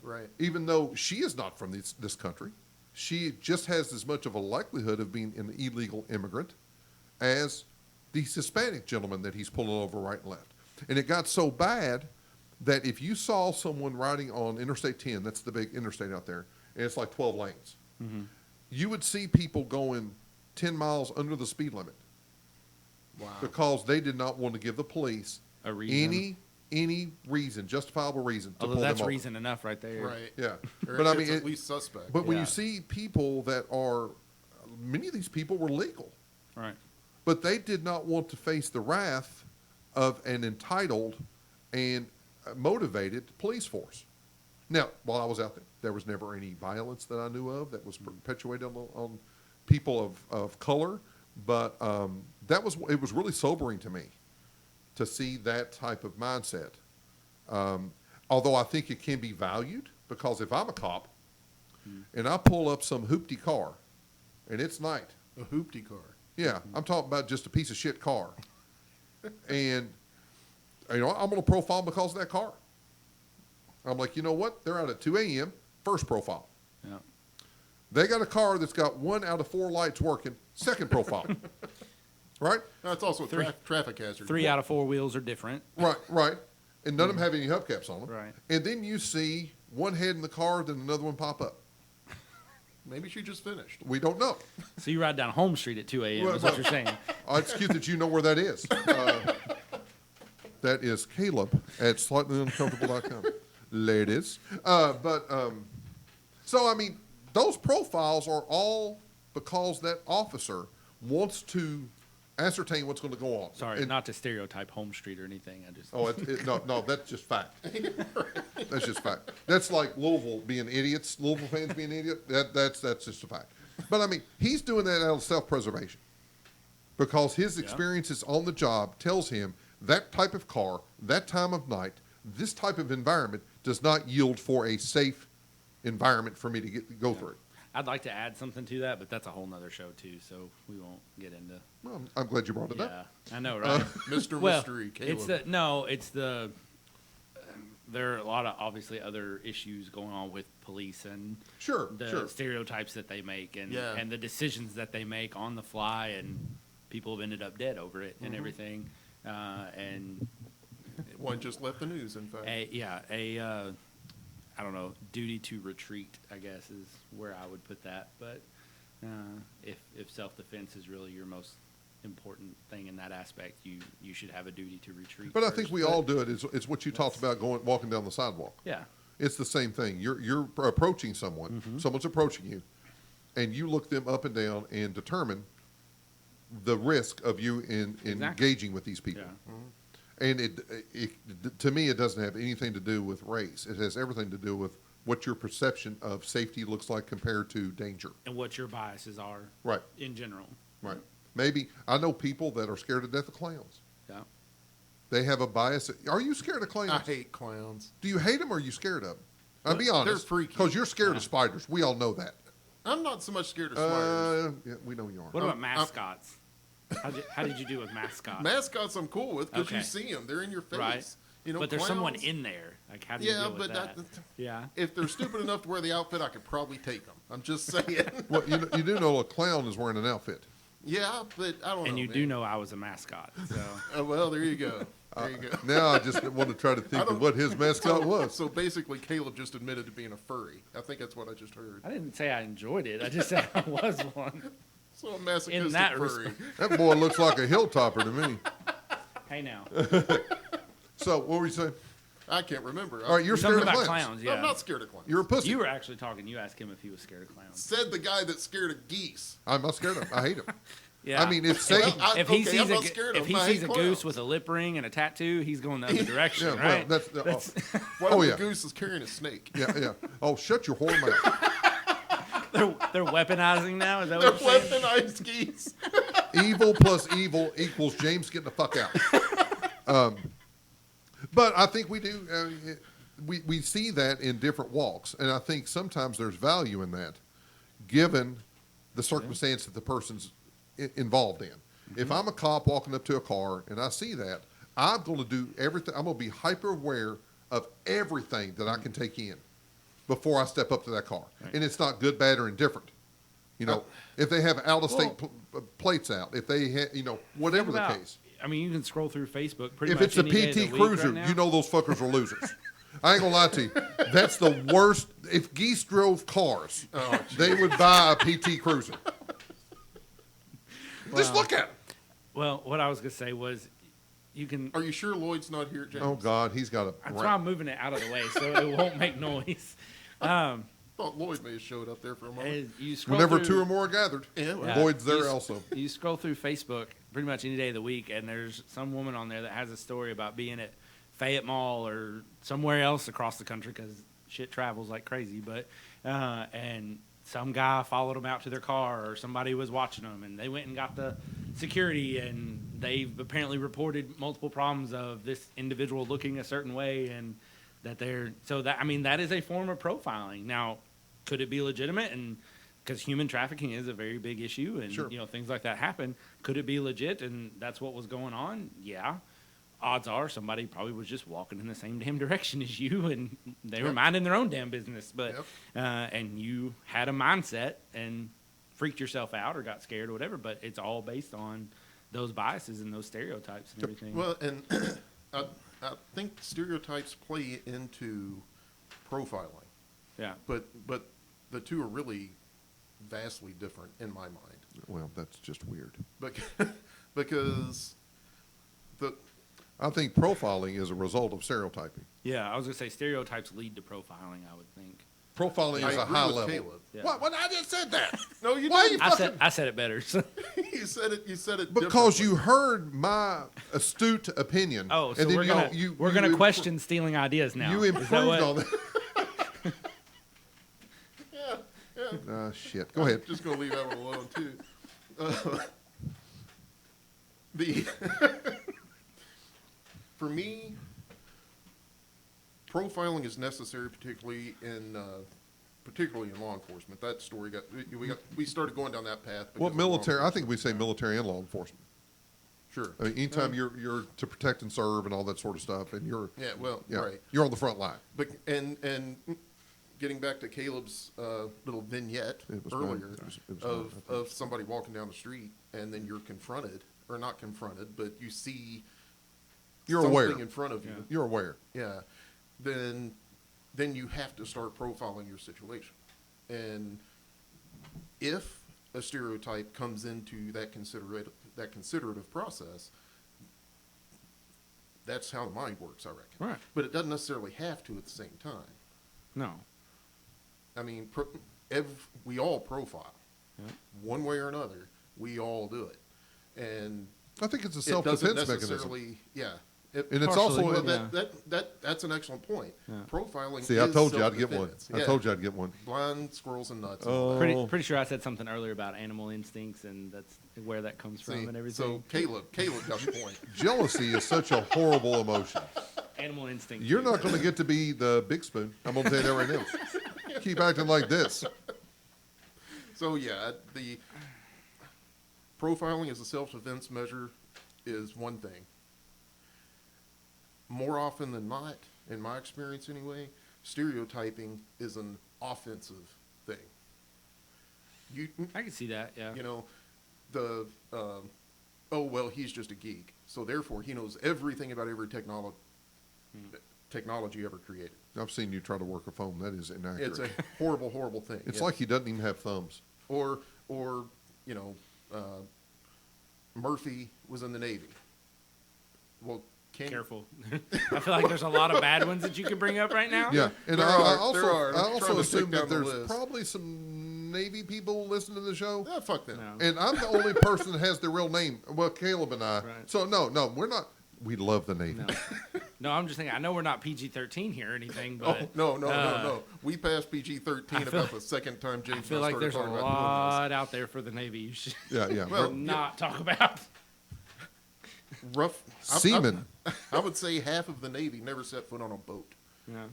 Right.
even though she is not from this country. She just has as much of a likelihood of being an illegal immigrant as these Hispanic gentlemen that he's pulling over right and left. And it got so bad that if you saw someone riding on Interstate 10, that's the big interstate out there, and it's like 12 lanes, you would see people going 10 miles under the speed limit
Wow.
because they did not want to give the police
A reason.
any reason, justifiable reason to
Although
pull
that's
them over.
reason enough right there.
Right.
Yeah,
Or
but I
it's
mean,
at least suspect.
but when
Yeah.
you see people that are, many of these people were legal,
Right.
but they did not want to face the wrath of an entitled and motivated police force. Now, while I was out there was never any violence that I knew of that was perpetuated on people of color. But it was really sobering to me to see that type of mindset. Although I think it can be valued, because if I'm a cop and I pull up some hoopty car and it's night.
A hoopty car.
Yeah, I'm talking about just a piece of shit car. And, I'm going to profile because of that car. I'm like, you know what? They're out at 2 a.m., first profile.
Yeah.
They got a car that's got 1 out of 4 lights working, second profile. Right?
That's also a traffic hazard.
3 out of 4 wheels are different.
Right. And none of them have any hubcaps on them.
Right.
And then you see one head in the car, then another one pop up.
Maybe she just finished.
We don't know.
So you ride down Home Street at 2 a.m.
Well,
is what you're saying.
It's cute that you know where that is. That is Caleb at SlightlyUncomfortable.com. Ladies. So, I mean, those profiles are all because that officer wants to ascertain what's going to go on.
Sorry,
And-
not to stereotype Home Street or anything. I just
no, that's just fact. That's just fact. That's like Louisville being idiots, Louisville fans being idiots. That's just a fact. But I mean, he's doing that out of self-preservation because his experiences on the job tells him that type of car, that time of night, this type of environment does not yield for a safe environment for me to go through.
I'd like to add something to that, but that's a whole nother show too, so we won't get into.
Well, I'm glad you brought it up.
Yeah, I know, right?
Mr.
Well,
Mystery, Caleb.
there are a lot of obviously other issues going on with police and
Sure.
stereotypes that they make and
Yeah.
and the decisions that they make on the fly, and people have ended up dead over it and everything. And
One just left the news, in fact.
I don't know, duty to retreat, I guess, is where I would put that. But if self-defense is really your most important thing in that aspect, you should have a duty to retreat.
But I
first.
think we all do it. It's what you talked about walking down the sidewalk.
Yeah.
It's the same thing. You're approaching someone. Someone's approaching you, and you look them up and down and determine the risk of you in engaging with these people.
Yeah.
And it to me, it doesn't have anything to do with race. It has everything to do with what your perception of safety looks like compared to danger.
And what your biases are
Right.
in general.
Right. Maybe I know people that are scared to death of clowns.
Yeah.
They have a bias. Are you scared of clowns?
I hate clowns.
Do you hate them or are you scared of them? I'll be honest.
They're freaky.
Because you're scared of spiders. We all know that.
I'm not so much scared of spiders.
Yeah, we know you are.
What about mascots? How did you do with mascots?
Mascots I'm cool with because
Okay.
you see them. They're in your face.
Right.
You know,
But there's
clowns,
someone in there. Like, how do you deal with that? Yeah.
if they're stupid enough to wear the outfit, I could probably take them. I'm just saying.
Well, you do know a clown is wearing an outfit.
Yeah, but I don't know.
And you
man.
do know I was a mascot. So
Well, there you go. There you go.
Now I just want to try to think of what his mascot was.
So basically, Caleb just admitted to being a furry. I think that's what I just heard.
I didn't say I enjoyed it. I just said I was one.
So a masochistic
In that
furry.
That boy looks like a hilltopper to me.
Hey now.
So what were you saying?
I can't remember.
All right, you're
Something
scared of
about
clowns.
clowns, yeah.
I'm not scared of clowns.
You're a pussy.
You were actually talking. You asked him if he was scared of clowns.
Said the guy that's scared of geese.
I'm not scared of them. I hate them.
Yeah.
I mean, it's safe.
Well,
If he
okay,
sees
I'm not scared of
if he
them. I hate
sees a
clowns.
goose with a lip ring and a tattoo, he's going the other direction,
Yeah, well,
right?
that's
What
Oh,
if
yeah.
the goose is carrying a snake?
yeah. Oh, shut your whore mouth.
They're weaponizing now. Is that
They're
what you're saying?
weaponized geese.
Evil plus evil equals James getting the fuck out. But I think we do. We see that in different walks, and I think sometimes there's value in that, given the circumstance that the person's involved in. If I'm a cop walking up to a car and I see that, I'm going to do everything. I'm going to be hyper aware of everything that I can take in before I step up to that car.
Right.
And it's not good, bad, or indifferent. You know, if they have out-of-state plates out, if they have, whatever
Think
the
about-
case.
I mean, you can scroll through Facebook pretty
If
much
it's a
any day of the
PT
week
Cruiser,
right now.
you know those fuckers are losers. I ain't gonna lie to you. That's the worst. If geese drove cars, they would buy a PT Cruiser. Just look at him.
Well, what I was gonna say was, you can.
Are you sure Lloyd's not here, James?
Oh God, he's got a.
That's why I'm moving it out of the way so it won't make noise.
I thought Lloyd may have showed up there for a moment.
As you scroll
Whenever
through,
two or more are gathered,
Yeah, well,
Yeah.
Lloyd's there
You-
also.
You scroll through Facebook pretty much any day of the week, and there's some woman on there that has a story about being at Fayette Mall or somewhere else across the country because shit travels like crazy. But and some guy followed them out to their car, or somebody was watching them, and they went and got the security, and they've apparently reported multiple problems of this individual looking a certain way, and that they're so that I mean that is a form of profiling. Now, could it be legitimate? And because human trafficking is a very big issue, and
Sure.
things like that happen, could it be legit? And that's what was going on. Yeah. Odds are somebody probably was just walking in the same damn direction as you, and they were minding their own damn business. But and you had a mindset and freaked yourself out or got scared or whatever. But it's all based on those biases and those stereotypes and everything.
Well, and I think stereotypes play into profiling,
Yeah.
but the two are really vastly different in my mind.
Well, that's just weird.
But because
I think profiling is a result of stereotyping.
Yeah, I was gonna say stereotypes lead to profiling. I would think.
Profiling is
I
a
agree
high
with
level.
Caleb.
Yeah.
What? I just said that.
No, you
Why
didn't.
you
I said it better.
You said it
Because
differently.
you heard my astute opinion.
Oh, so
and then
we're gonna question stealing ideas now.
You
Is that
improved
what-
on that.
Yeah.
Shit. Go ahead.
Just gonna leave that one alone too. The for me, profiling is necessary, particularly in law enforcement. That story we started going down that path.
Well,
because of law
military. I think
enforcement.
we say military and law enforcement.
Sure.
I mean, anytime you're to protect and serve and all that sort of stuff, and you're
Right.
you're on the front line.
But and getting back to Caleb's little vignette
It was
earlier
mine. It was mine.
of somebody walking down the street, and then you're confronted, or not confronted, but you see
You're
something
aware.
in front of you.
Yeah.
You're aware.
Yeah. Then you have to start profiling your situation. And if a stereotype comes into that considerative process, that's how the mind works, I reckon.
Right.
But it doesn't necessarily have to at the same time.
No.
I mean, we all profile.
Yeah.
One way or another, we all do it. And
I think it's a
it doesn't
self-defense mechanism.
necessarily, yeah.
And it's
Partially,
also
yeah.
That's an excellent point.
Yeah.
Profiling.
See, I
is
told you I'd get one.
self-defense.
I
Yeah.
told you I'd get one.
Blind squirrels and nuts.
Oh.
Pretty sure I said something earlier about animal instincts, and that's where that comes from
See,
and everything.
so Caleb got the point.
Jealousy is such a horrible emotion.
Animal instinct.
You're not going to get to be the big spoon. I'm going to tell you that right now. Keep acting like this.
So yeah, the profiling as a self-defense measure is one thing. More often than not, in my experience anyway, stereotyping is an offensive thing.
I can see that. Yeah.
You know, oh well, he's just a geek, so therefore he knows everything about every technology ever created.
I've seen you try to work a phone. That is inaccurate.
It's a horrible, horrible thing.
It's
Yeah.
like he doesn't even have thumbs.
Or you know, Murphy was in the Navy. Well,
Careful. I feel like there's a lot of bad ones that you could bring up right now.
Yeah, and
There
I
are.
also,
I'm
I
trying
also
to
assume
tick
that
down the
there's
list.
probably some Navy people listening to the show.
Fuck them.
No.
And I'm the only person that has their real name. Well, Caleb and I.
Right.
So, no, we're not. We love the Navy.
No, I'm just thinking. I know we're not PG-13 here or anything,
Oh,
but
no. We passed PG-13
I feel-
about the second time James
I feel
and I
like
started
there's a
talking about
lot out there for the Navy you should
Yeah.
Well,
not talk about.
doing this. Rough.
Seamen.
I would say half of the Navy never set foot on a boat.
Yeah.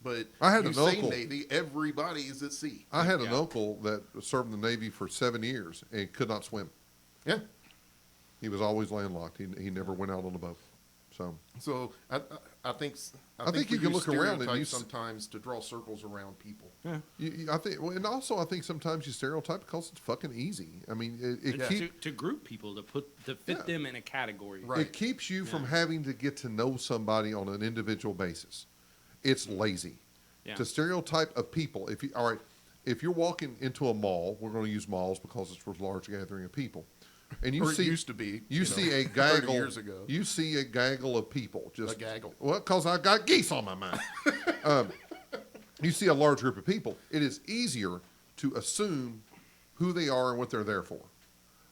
But
I had
you
an
say
uncle.
Navy, everybody is at sea.
I had an
Yeah.
uncle that served in the Navy for 7 years and could not swim.
Yeah.
He was always landlocked. He never went out on a boat. So
I think
you
we
can
use
look around and
stereotypes
you
sometimes to draw circles around people.
Yeah.
I think, well, and also I think sometimes you stereotype because it's fucking easy. I mean, it
It's
keeps.
to group people to fit
Yeah.
them in a category.
Right.
It keeps you from having to get to know somebody on an individual basis. It's lazy.
Yeah.
To stereotype of people. If you're walking into a mall, we're going to use malls because it's for a large gathering of people, and
Or it used to be.
you see a
30
gaggle
years ago.
You see a gaggle of people. Just
A gaggle.
Well, because I got geese on my mind. You see a large group of people. It is easier to assume who they are and what they're there for.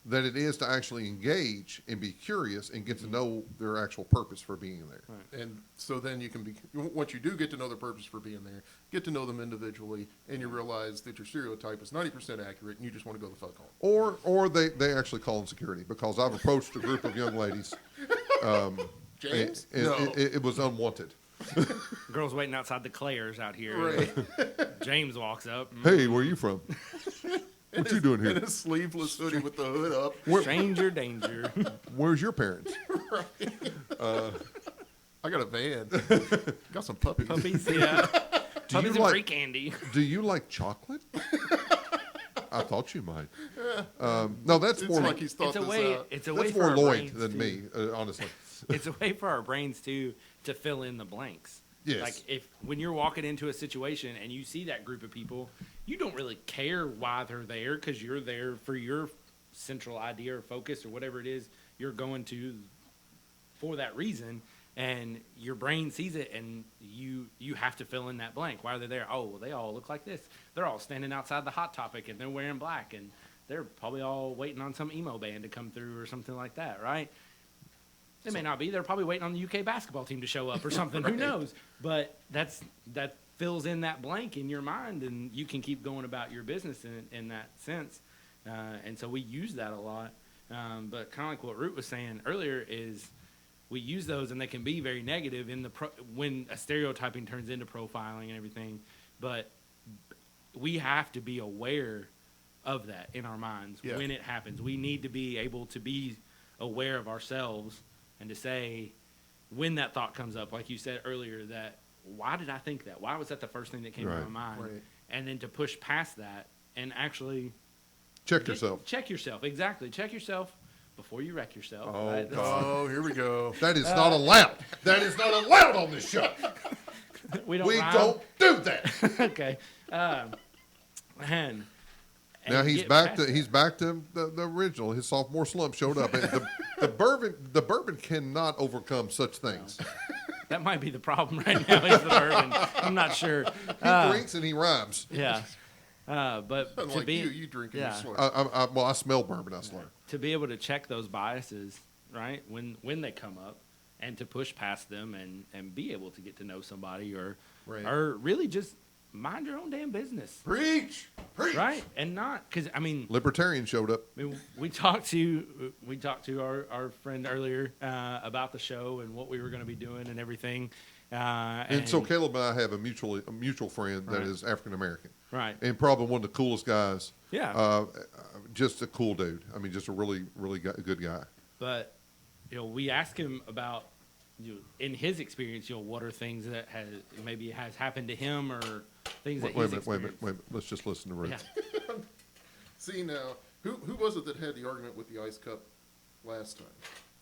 than it is to actually engage and be curious and get to know their actual purpose for being there.
Right.
And so then you can be, once you do get to know their purpose for being there, get to know them individually, and you realize that your stereotype is 90% accurate, and you just want to go the fuck home.
Or they actually call in security, because I've approached a group of young ladies.
James?
And
No.
it was unwanted.
Girls waiting outside the Claire's out here.
Right.
James walks up.
Hey, where are you from? What you doing
In
here?
a sleeveless hoodie with the hood up.
Stranger danger.
Where's your parents?
I got a van. Got some puppies.
Puppies, yeah.
Do
Puppies
you
and
like-
free candy.
Do you like chocolate? I thought you might. No, that's
It's
more
like he's thought
It's a
this
way.
out.
It's a way
that's
for
more
our
Lloyd
brains
than
to-
me, honestly.
It's a way for our brains to fill in the blanks.
Yes.
Like when you're walking into a situation and you see that group of people, you don't really care why they're there, because you're there for your central idea or focus or whatever it is you're going to for that reason, and your brain sees it, and you have to fill in that blank. Why are they there? Oh, well, they all look like this. They're all standing outside the Hot Topic, and they're wearing black, and they're probably all waiting on some emo band to come through or something like that, right? It may not be. They're probably waiting on the UK basketball team to show up or something. Who knows? But that fills in that blank in your mind, and you can keep going about your business in that sense. And so we use that a lot. But kind of like what Root was saying earlier is we use those, and they can be very negative in when a stereotyping turns into profiling and everything. But we have to be aware of that in our minds when it happens. We need to be able to be aware of ourselves and to say, when that thought comes up, like you said earlier, that why did I think that? Why was that the first thing that came to my mind?
Right.
And then to push past that and actually
Check yourself.
Check yourself, exactly. Check yourself before you wreck yourself.
Oh,
right?
God.
Oh, here we go.
That is not allowed. That is not allowed on this show.
we don't.
We
rhyme.
don't do that.
Okay. And
Now he's
get
back
past
to the original. His sophomore slump showed up. And the bourbon cannot overcome such things.
that might be the problem right now. Is the bourbon? I'm not sure.
He drinks and he rhymes.
Yeah. But to
Unlike
be
you drink and
yeah.
you slur.
I smell bourbon. I slur.
to be able to check those biases, right, when they come up, and to push past them and be able to get to know somebody or
Right.
or really just mind your own damn business,
Preach.
right? And not because I mean
Libertarian showed up.
we talked to our friend earlier about the show and what we were going to be doing and everything.
And so Caleb and I have a mutual friend that
Right.
is African American.
right,
And probably one of the coolest guys.
yeah.
Just a cool dude. I mean, just a really, really good guy.
But we asked him about in his experience, what are things that has happened to him or things that
Wait a
he's
minute.
experienced.
Let's just listen to Ruth.
Yeah.
See now, who was it that had the argument with the ice cup last time?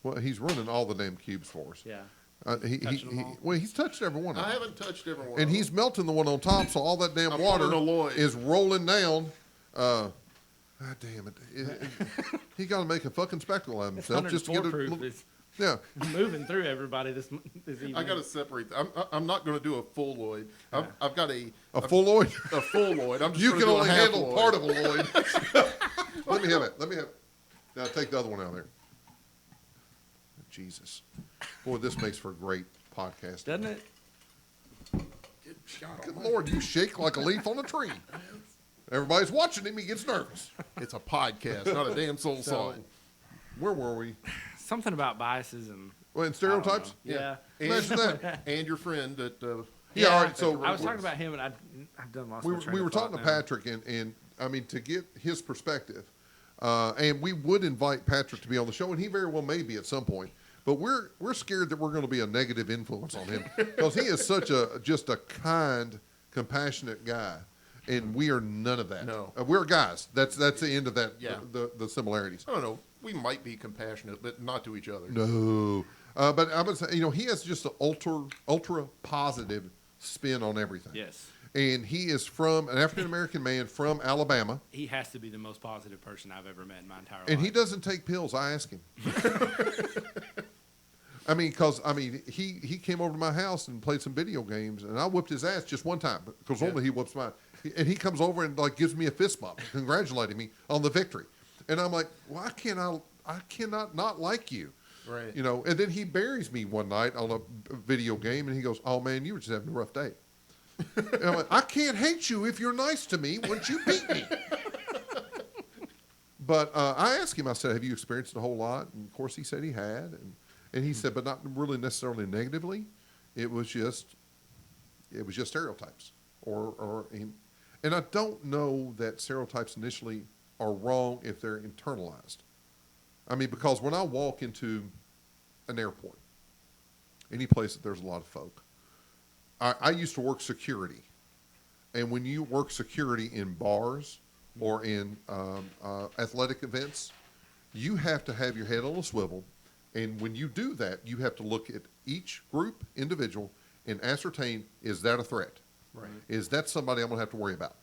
Well, he's running all the damn cubes for us.
Yeah.
Touching them all? He's touched every one of
I
them.
haven't touched everyone.
And he's melting the one on top, so all that damn
I'm
water
pulling a Lloyd.
is rolling down. God damn it. He got to make a fucking spectacle out of
It's
himself just to get
104
a
proof.
little,
It's
yeah.
moving through everybody this evening.
I got to separate. I'm not going to do a full Lloyd. I've got a
Full Lloyd.
a full Lloyd. I'm just
You
gonna
can
do a
only
half
handle
Lloyd.
part of a Lloyd. Let me have it. Now take the other one out of there. Jesus. Boy, this makes for a great podcast.
Doesn't it?
Good Lord, you shake like a leaf on a tree. Everybody's watching him. He gets nervous.
It's a podcast, not a damn soul song.
Where were we?
Something about biases and
Well, in
I don't
stereotypes?
know. Yeah.
Imagine that.
And your friend that.
Yeah, all right. So
I was talking about him, and I've done lost my train
we
of
were
thought
talking to
now.
Patrick, and I mean, to get his perspective, and we would invite Patrick to be on the show, and he very well may be at some point. But we're scared that we're going to be a negative influence on him because he is such just a kind, compassionate guy, and we are none of that.
No.
We're guys. That's the end of that.
Yeah.
The similarities.
I don't know. We might be compassionate, but not to each other.
No. But I would say, he has just an ultra positive spin on everything.
Yes.
And he is from an African American man from Alabama.
He has to be the most positive person I've ever met in my entire life.
And he doesn't take pills. I ask him. He came over to my house and played some video games, and I whooped his ass just one time because normally he whoops mine. And he comes over and gives me a fist bump, congratulating me on the victory. And I'm like, well, I cannot not like you.
Right.
You know, and then he buries me one night on a video game, and he goes, "Oh man, you were just having a rough day." And I'm like, I can't hate you if you're nice to me once you beat me. But I asked him, I said, "Have you experienced it a whole lot?" And of course, he said he had, and he said, but not really necessarily negatively. It was just stereotypes, and I don't know that stereotypes initially are wrong if they're internalized. I mean, because when I walk into an airport, any place that there's a lot of folk, I used to work security. And when you work security in bars or in athletic events, you have to have your head on a swivel. And when you do that, you have to look at each group, individual, and ascertain, is that a threat?
Right.
Is that somebody I'm going to have to worry about?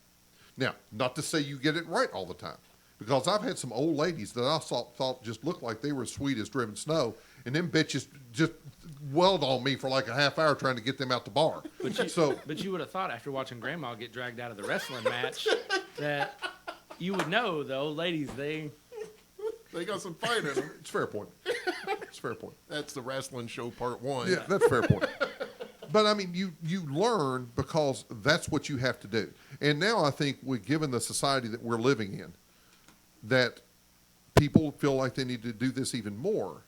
Now, not to say you get it right all the time. Because I've had some old ladies that I thought just looked like they were as sweet as driven snow, and them bitches just welled on me for like a half hour trying to get them out the bar.
But you would have thought after watching Grandma get dragged out of the wrestling match that you would know the old ladies, they
got some fight in them.
It's a fair point. It's a fair point.
That's the wrestling show part 1.
Yeah, that's a fair point. But, I mean, you learn because that's what you have to do. And now I think given the society that we're living in, that people feel like they need to do this even more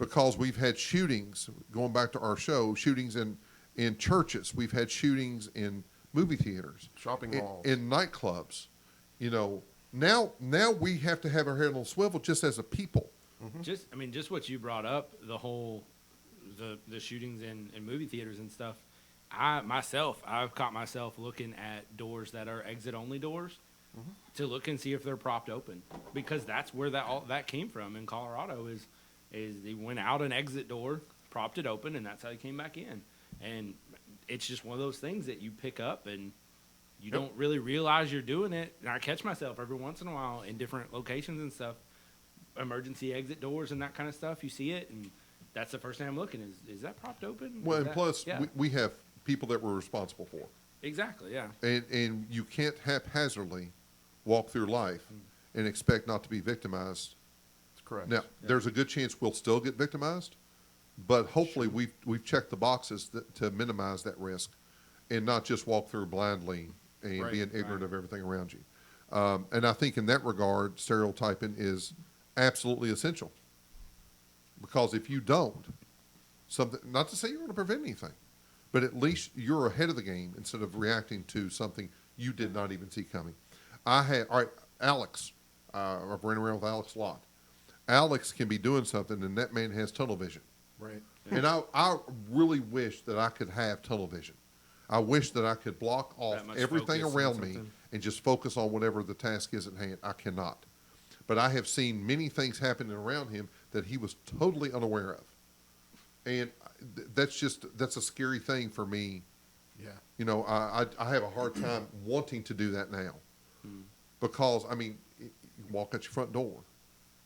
because we've had shootings, going back to our show, shootings in churches. We've had shootings in movie theaters.
Shopping malls.
In nightclubs. You know, now we have to have our head on a swivel just as a people.
Mm-hmm. Just what you brought up, the whole, the shootings in movie theaters and stuff. I've caught myself looking at doors that are exit-only doors. Mm-hmm. To look and see if they're propped open, because that's where that came from in Colorado. Is they went out an exit door, propped it open, and that's how they came back in. And it's just one of those things that you pick up and you don't really realize you're doing it. And I catch myself every once in a while in different locations and stuff, emergency exit doors and that kind of stuff. You see it, and that's the first thing I'm looking is that propped open?
Well, and plus we have people that we're responsible for.
Exactly, yeah.
And you can't haphazardly walk through life and expect not to be victimized.
That's correct.
Now, there's a good chance we'll still get victimized, but hopefully we've checked the boxes to minimize that risk and not just walk through blindly and being ignorant of everything around you. And I think in that regard, stereotyping is absolutely essential. Because if you don't, not to say you're going to prevent anything, but at least you're ahead of the game instead of reacting to something you did not even see coming. Alex, I've ran around with Alex a lot. Alex can be doing something, and that man has tunnel vision.
Right.
And I really wish that I could have tunnel vision. I wish that I could block off everything around me and just focus on whatever the task is at hand. I cannot. But I have seen many things happening around him that he was totally unaware of. And that's a scary thing for me.
Yeah.
You know, I have a hard time wanting to do that now. Because, I mean, you walk out your front door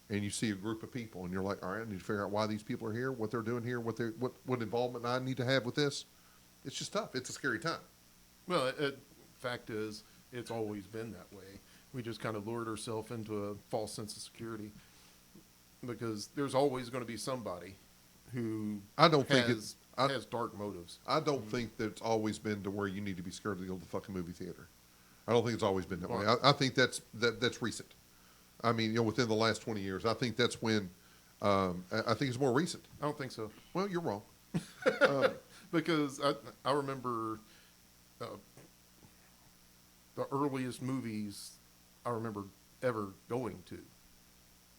and you see a group of people and you're like, all right, I need to figure out why these people are here, what they're doing here, what involvement I need to have with this. It's just tough. It's a scary time.
Well, fact is, it's always been that way. We just kind of lured ourselves into a false sense of security because there's always going to be somebody who has dark motives.
I don't think that it's always been to where you need to be scared to go to the fucking movie theater. I don't think it's always been that way. I think that's recent. I mean, you know, within the last 20 years, I think that's when. I think it's more recent.
I don't think so.
Well, you're wrong.
Because I remember the earliest movies I remember ever going to.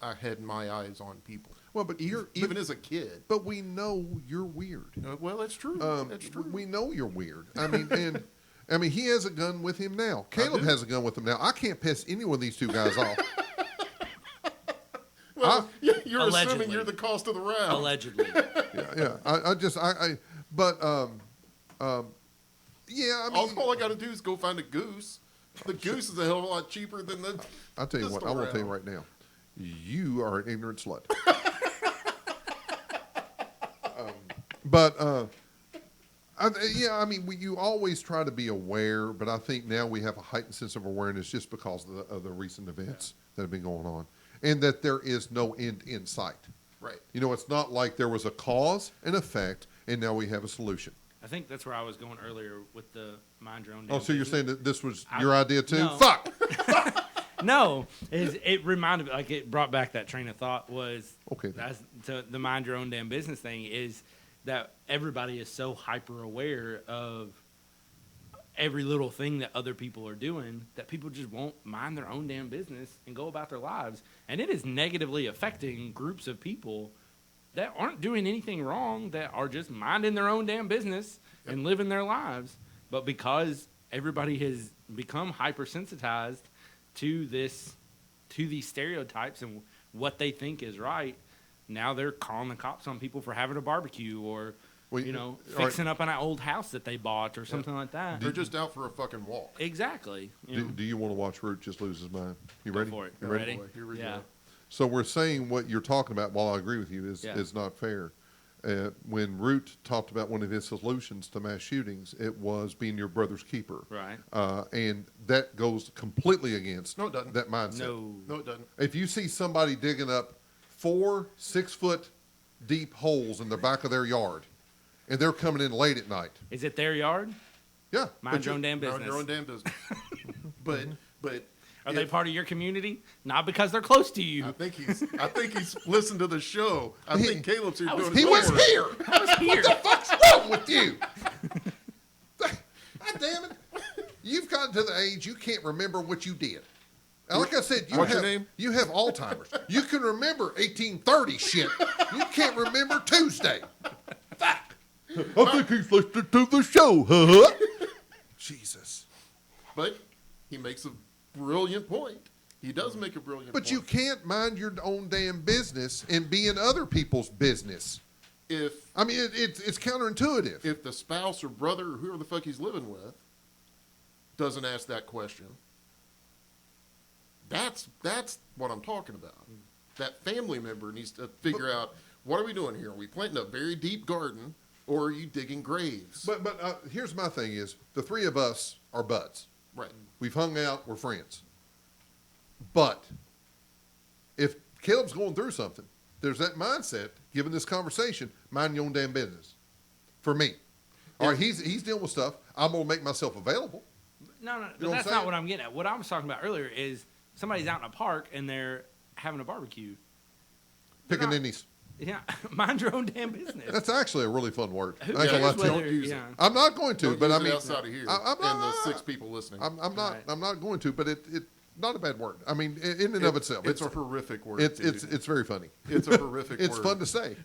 I had my eyes on people.
Well, but
even as a kid.
But we know you're weird.
Well, that's true. That's true.
We know you're weird. I mean, he has a gun with him now. Caleb has a gun with him now. I can't piss any one of these two guys off.
Well, you're
Allegedly.
assuming you're the cost of the round.
Allegedly.
Yeah. I mean,
all I got to do is go find a goose. The goose is a hell of a lot cheaper than the.
I'll tell you what. I will tell you right now. You are an ignorant slut. You always try to be aware, but I think now we have a heightened sense of awareness just because of the recent events that have been going on. and that there is no end in sight.
Right.
You know, it's not like there was a cause and effect, and now we have a solution.
I think that's where I was going earlier with the mind your own.
Oh,
damn
so you're
business.
saying that this was your idea too?
no.
Fuck!
No, it reminded me, like it brought back that train of thought was
Okay, then.
as to the mind your own damn business thing is that everybody is so hyper aware of every little thing that other people are doing that people just won't mind their own damn business and go about their lives, and it is negatively affecting groups of people that aren't doing anything wrong, that are just minding their own damn business and living their lives, but because everybody has become hypersensitized to these stereotypes and what they think is right, now they're calling the cops on people for having a barbecue or
Well, all right.
fixing up an old house that they bought or something like that.
They're just out for a fucking walk.
Exactly. You know.
Do you want to watch Root just lose his mind? You
Go
ready?
for it.
You
Ready?
Boy, here we
Yeah.
go.
So we're saying what you're talking about, while I agree with you, is not fair. When Root talked about one of his solutions to mass shootings, it was being your brother's keeper.
Right.
And that goes completely against
No, it doesn't.
that mindset.
No, it doesn't.
If you see somebody digging up 4 6-foot deep holes in the back of their yard, and they're coming in late at night,
Is it their yard?
yeah,
Mind
but
your own damn
Mind
business.
your own damn business. but
Are they part of your community? Not because they're close to you.
I think he's listened to the show. I think Caleb's here doing his
he was
homework.
here.
I was here.
What's wrong with you? God damn it! You've gotten to the age you can't remember what you did. And like I said,
What's your name?
You have Alzheimer's. You can remember 1830 shit. You can't remember Tuesday. Fuck. I think he's listening to the show. Huh? Jesus.
But he makes a brilliant point. He does make a brilliant point.
But you can't mind your own damn business and be in other people's business. I mean, it's counterintuitive.
If the spouse or brother or whoever the fuck he's living with doesn't ask that question, that's what I'm talking about. That family member needs to figure out, what are we doing here? Are we planting a very deep garden, or are you digging graves?
But here's my thing is, the three of us are buds.
Right.
We've hung out, we're friends. But if Caleb's going through something, there's that mindset, given this conversation, mind your own damn business. For me. All right, he's dealing with stuff. I'm going to make myself available.
No,
know
but
what
that's
I'm
not
saying?
what I'm getting at. What I was talking about earlier is somebody's out in a park and they're having a barbecue.
Picking
not-
innies.
Yeah, mind your own damn business.
That's actually a really fun word.
Who
I ain't gonna lie
cares
to you.
whether-
Don't use it.
yeah.
I'm not going to,
Don't
but
use
I
it
mean,
outside of here
I'm
and the
not-
6 people listening.
I'm not.
Right.
I'm not going to, but it not a bad word. I mean, in and of itself,
It's a horrific word.
it's very funny.
It's a horrific
It's
word.
fun to say.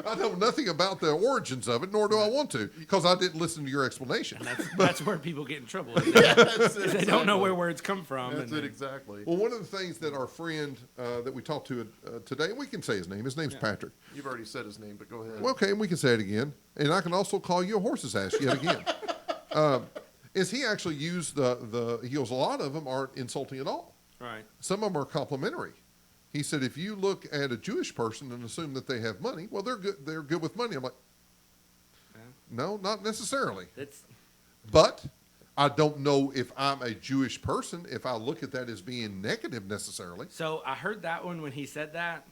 I know nothing about the origins of it, nor do I want to, because I didn't listen to your explanation.
That's where people get in trouble. Is they don't know where words come from.
That's
and
it exactly.
Well, one of the things that our friend that we talked to today, and we can say his name. His name's Patrick.
You've already said his name, but go ahead.
Well, okay, and we can say it again, and I can also call you a horse's ass yet again. Is he actually used he goes, a lot of them aren't insulting at all.
Right.
Some of them are complimentary. He said, if you look at a Jewish person and assume that they have money, well, they're good. They're good with money. I'm like,
Yeah.
no, not necessarily.
That's
But I don't know if I'm a Jewish person, if I look at that as being negative necessarily.
so I heard that one when he said that,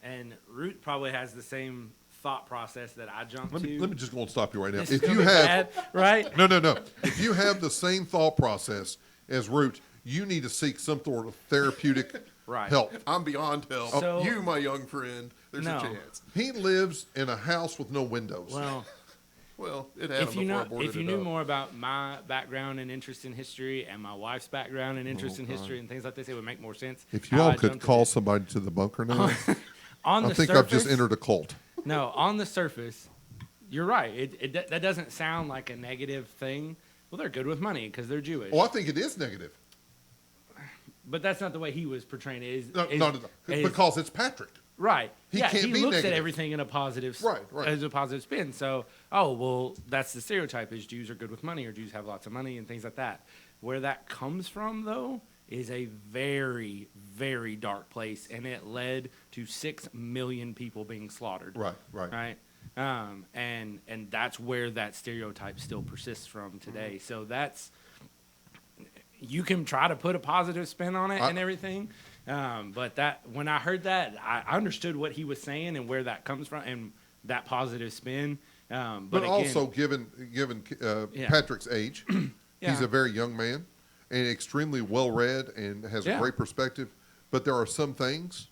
and Root probably has the same thought process that I jumped
Let
to.
me just go and stop you right now.
This
If
is
you
gonna be
have
bad, right?
no. If you have the same thought process as Root, you need to seek some sort of therapeutic
Right.
help.
I'm beyond help.
So-
You, my young friend, there's
No.
a chance.
He lives in a house with no windows.
Well,
Well, it had
if
him
you
before
know,
I boarded
if you
it
knew
up.
more about my background and interest in history and my wife's background and interest in history and things like this, it would make more sense.
if you
how
all
I
could
jumped
call
into it.
somebody to the bunker now,
on
I
the
think
surface,
I've just entered a cult.
No, on the surface, you're right. That doesn't sound like a negative thing. Well, they're good with money because they're Jewish.
Oh, I think it is negative.
But that's not the way he was portraying it.
No,
Is-
because it's Patrick.
right.
He
yeah,
can't
he
be
looks
negative.
at everything in a positive,
Right.
as a positive spin. So, oh well, that's the stereotype: is Jews are good with money, or Jews have lots of money, and things like that. Where that comes from, though, is a very, very dark place, and it led to 6 million people being slaughtered.
Right.
Right. And that's where that stereotype still persists from today. So that's, you can try to put a positive spin on it and everything, But when I heard that, I understood what he was saying and where that comes from and that positive spin. But again,
also, given
Yeah.
Patrick's age,
Yeah.
he's a very young man and extremely well read and has a great perspective. But there are some things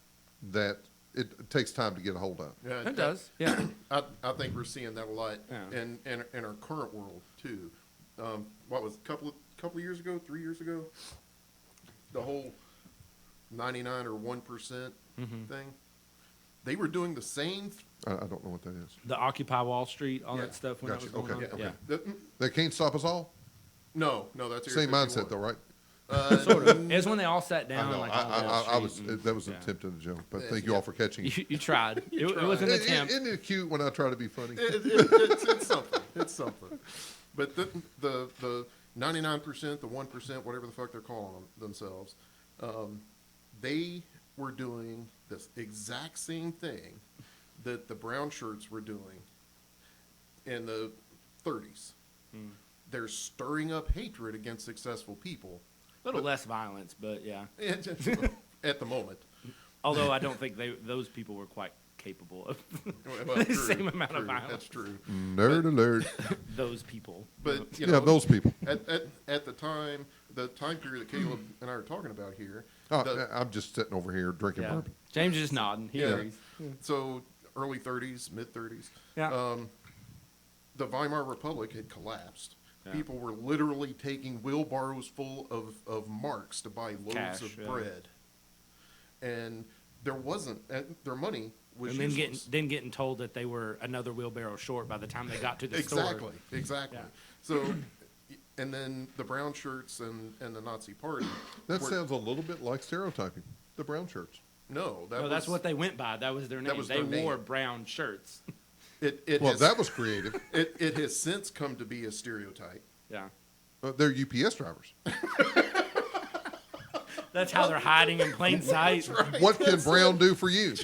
that it takes time to get a hold of.
Yeah,
it does. Yeah.
I think we're seeing that a lot
Yeah.
in our current world too. What was a couple of years ago, 3 years ago, the whole 99 or 1% thing. They were doing the same.
I don't know what that is.
The Occupy Wall Street, all
Yeah.
that stuff. When
Gotcha.
that was going
Okay.
on.
Okay.
Yeah.
They can't stop us all.
No, that's Area
Same
51.
mindset, though, right?
Sort of. It's when they all sat
I
down.
know.
Like, on Wall
I was.
Street and-
That was an
yeah.
attempt at a joke, but thank you all for catching it.
You tried. It was an attempt.
Isn't it cute when I try to be funny?
It's something. It's something. But the 99%, the 1%, whatever the fuck they're calling themselves, they were doing this exact same thing that the brown shirts were doing in the 30s. They're stirring up hatred against successful people.
A little less violence, but yeah.
At the moment.
Although I don't think those people were quite capable of
Well,
the
true,
same amount of
true,
violence.
That's true.
Nerd alert.
Those people.
But you
Yeah,
know,
those people.
at the time period that Caleb and I are talking about here.
Oh, I'm just sitting over here drinking
Yeah.
bourbon.
James is just nodding. He
Yeah.
agrees.
So early 30s, mid 30s.
Yeah.
The Weimar Republic had collapsed.
Yeah.
People were literally taking wheelbarrows full of marks to buy loaves
Cash,
of
yeah.
bread, and there wasn't their money was
And then
useless.
getting told that they were another wheelbarrow short by the time they got to the store.
Exactly.
Yeah.
So, and then the brown shirts and the Nazi Party.
That
were-
sounds a little bit like stereotyping. The brown shirts.
no.
No, that's what they went by. That was their name.
That was
They
their name.
wore brown shirts.
It
Well,
has,
that was creative.
it has since come to be a stereotype.
Yeah.
They're UPS drivers.
That's how they're hiding in plain sight.
What can brown do for you?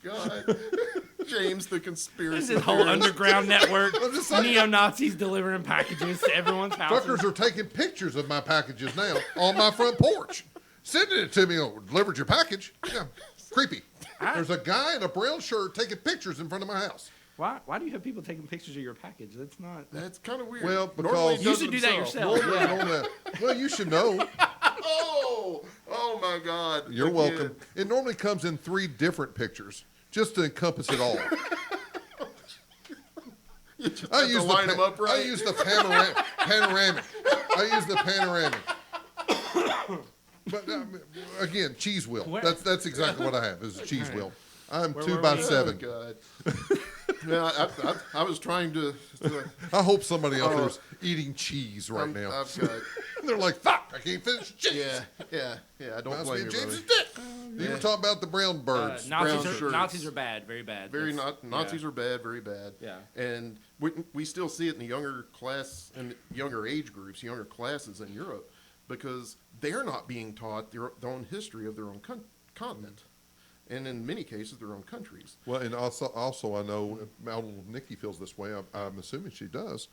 God, James, the
This
conspiracy.
is whole
theorist.
underground network.
just saying.
Neo-Nazis delivering packages to everyone's house.
Fuckers are taking pictures of my packages now on my front porch. Sending it to me. Oh, delivered your package. Yeah, creepy. There's a guy in a brown shirt taking pictures in front of my house.
Why do you have people taking pictures of your package? That's not.
That's kind of weird.
Well, because-
Normally he
You
does
should
it
do that
himself.
yourself.
Normally, I don't have- well, you should know.
Oh my God!
You're
The
welcome.
kid.
It normally comes in 3 different pictures, just to encompass it all.
You just have to line them up right.
I use the panoramic. I use the panoramic. But again, cheese wheel.
Where-
That's exactly what I have. Is a cheese wheel. I'm
Where
2
were
by
we?
7.
Oh, God. Yeah, I was trying to.
I hope somebody out there's eating cheese right now.
I've got.
They're like, fuck, I can't finish cheese.
Yeah. I don't
Reminds me
blame
of
you,
James's
brother.
dick. You were talking about the brown birds.
Nazis
brown
are
shirts.
Nazis are bad, very bad.
Very
That's-
Nazis
yeah.
are bad, very bad.
Yeah.
And we still see it in the younger class and younger age groups, younger classes in Europe, because they're not being taught their own history of their own continent, and in many cases their own countries.
Well, and also I know, I don't know if Nikki feels this way. I'm assuming she does.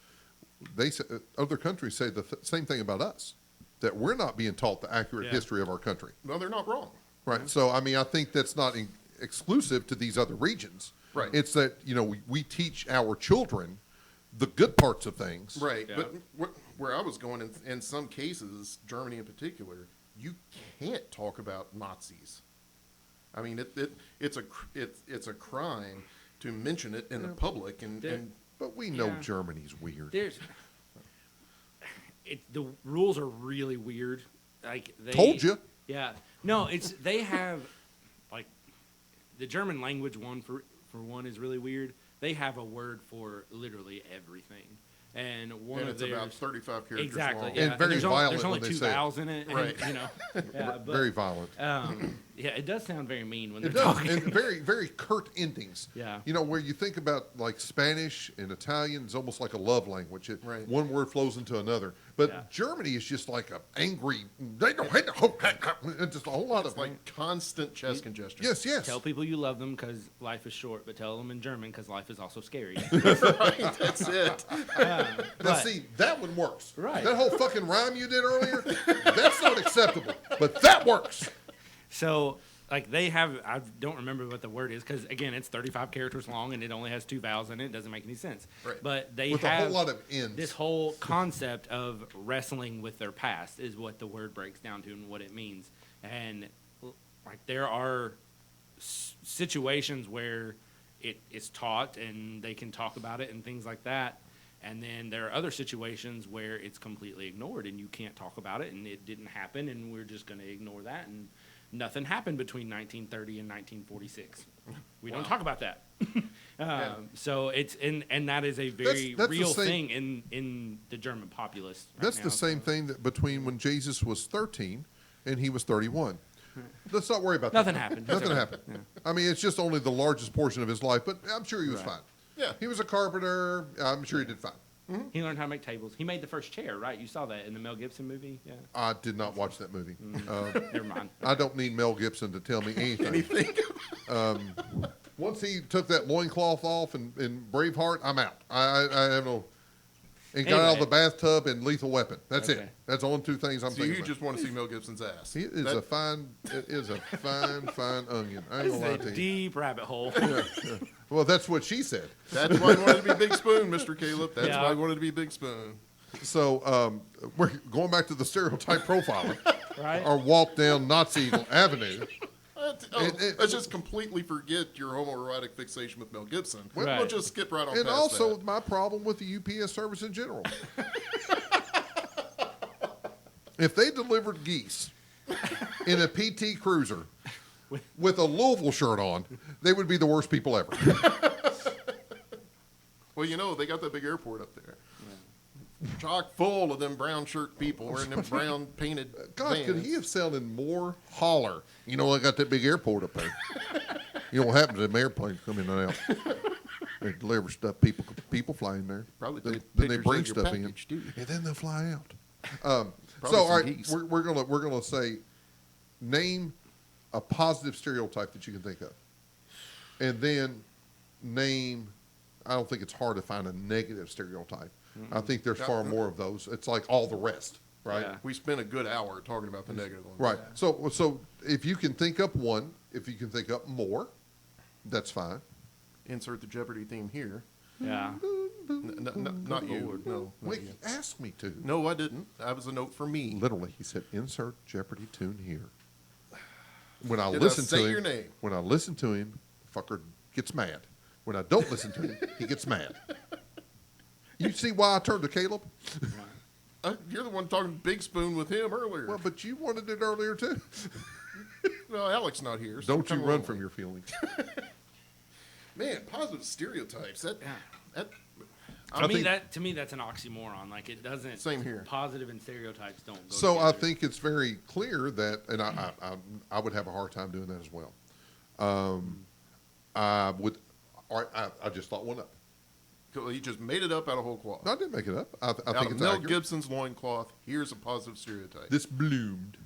They say, other countries say the same thing about us, that we're not being taught the accurate
Yeah.
history of our country.
No, they're not wrong.
Right. So, I mean, I think that's not exclusive to these other regions.
Right.
It's that, we teach our children the good parts of things.
Right.
Yeah.
But where I was going, in some cases, Germany in particular, you can't talk about Nazis. I mean, it's a crime to mention it in the public, and
But we know
Yeah.
Germany's weird.
The rules are really weird. Like they
Told you.
Yeah. No, they have like the German language for one is really weird. They have a word for literally everything. And one
and
of
it's
theirs
about 35 characters
exactly.
long.
Yeah.
And very
there's
violent
there's only
when they
2
say it.
vowels in it. And,
Right.
Yeah, but,
Very violent.
Yeah, it does sound very mean when they're
It does,
talking.
and very, very curt endings.
Yeah.
You know, where you think about like Spanish and Italian is almost like a love language.
Right.
One word flows into another. But
Yeah.
Germany is just like a angry. They don't hate it's just a whole lot
It's
of
like constant chest congestion.
yes, yes.
Tell people you love them because life is short, but tell them in German because life is also scary.
Right, that's it.
Now
But-
see, that one works.
Right.
That whole fucking rhyme you did earlier, that's not acceptable. But that works.
So, like, they have, I don't remember what the word is because, again, it's 35 characters long and it only has 2 vowels in it. It doesn't make any sense.
Right.
But they
With
have
a whole lot of ends.
this whole concept of wrestling with their past is what the word breaks down to and what it means. And, like, there are situations where it is taught and they can talk about it and things like that. And then there are other situations where it's completely ignored and you can't talk about it and it didn't happen and we're just going to ignore that. And nothing happened between 1930 and 1946. We don't talk about that. So it's and that is a very
That's the
real
same-
thing in the German populace. Right
That's
now.
the same thing that between when Jesus was 13 and he was 31. Let's not worry about
Nothing
that.
happened.
Nothing happened. I mean, it's just only the largest portion of his life, but I'm sure he was
Right.
fine.
Yeah.
He was a carpenter. I'm sure he did fine.
He learned how to make tables. He made the first chair, right? You saw that in the Mel Gibson movie. Yeah.
I did not watch that movie.
Never mind.
I don't need Mel Gibson to tell me anything. Once he took that loincloth off in Braveheart, I'm out. I have no. And got out of
Anyway.
the bathtub and Lethal Weapon. That's
Okay.
it. That's the only 2 things I'm
So
thinking
you
about.
just want to see Mel Gibson's ass.
He is
That-
a fine. It is a fine onion. I ain't
This
gonna lie
is
to
a
you.
deep rabbit hole.
Well, that's what she said.
That's why I wanted to be Big Spoon, Mr. Caleb. That's
Yeah.
why I wanted to be Big Spoon.
So we're going back to the stereotype profiler.
Right.
Or walk down Nazi Avenue.
Let's just completely forget your homoerotic fixation with Mel Gibson.
Right.
We'll just skip right on
And
past
also
that.
my problem with the UPS service in general. If they delivered geese in a PT Cruiser with a Louisville shirt on, they would be the worst people ever.
Well, you know, they got that big airport up there. Chock full of them brown shirt people wearing them brown painted
God,
vans.
could he have sounded more holler? You know, I got that big airport up there. You know what happens to them airplanes coming in and out? They deliver stuff. People fly in there.
Probably
then,
take
then they
pictures
bring
of your
stuff in,
package, too.
and then they'll fly out.
Probably
So, all
some
right,
geese.
we're gonna say, name a positive stereotype that you can think of, and then name. I don't think it's hard to find a negative stereotype. I think there's far more of those. It's like all the rest, right?
Yeah.
We spent a good hour talking about the negative ones.
Right. So if you can think up one, if you can think up more, that's fine.
Insert the Jeopardy theme here.
Yeah.
Not you.
Lord.
No. not
Wait,
you.
he asked me to.
No, I didn't. That was a note for me.
Literally, he said, "Insert Jeopardy tune here." When I
Did I
listen
say
to him,
your name?
when I listen to him, the fucker gets mad. When I don't listen to him, he gets mad. You see why I turned to Caleb?
You're the one talking Big Spoon with him earlier.
Well, but you wanted it earlier too.
No, Alex not here. so
Don't you
come
run
along.
from your feelings.
Man, positive stereotypes. That
To
think-
me, that's an oxymoron. Like, it doesn't.
Same here.
Positive and stereotypes don't go
So I
together.
think it's very clear that, and I would have a hard time doing that as well. I would. All right, I just thought one up.
he just made it up out of whole cloth.
No, I didn't make it up. I
out
think
of
it's
Mel
accurate.
Gibson's loincloth, here's a positive stereotype.
This bloomed.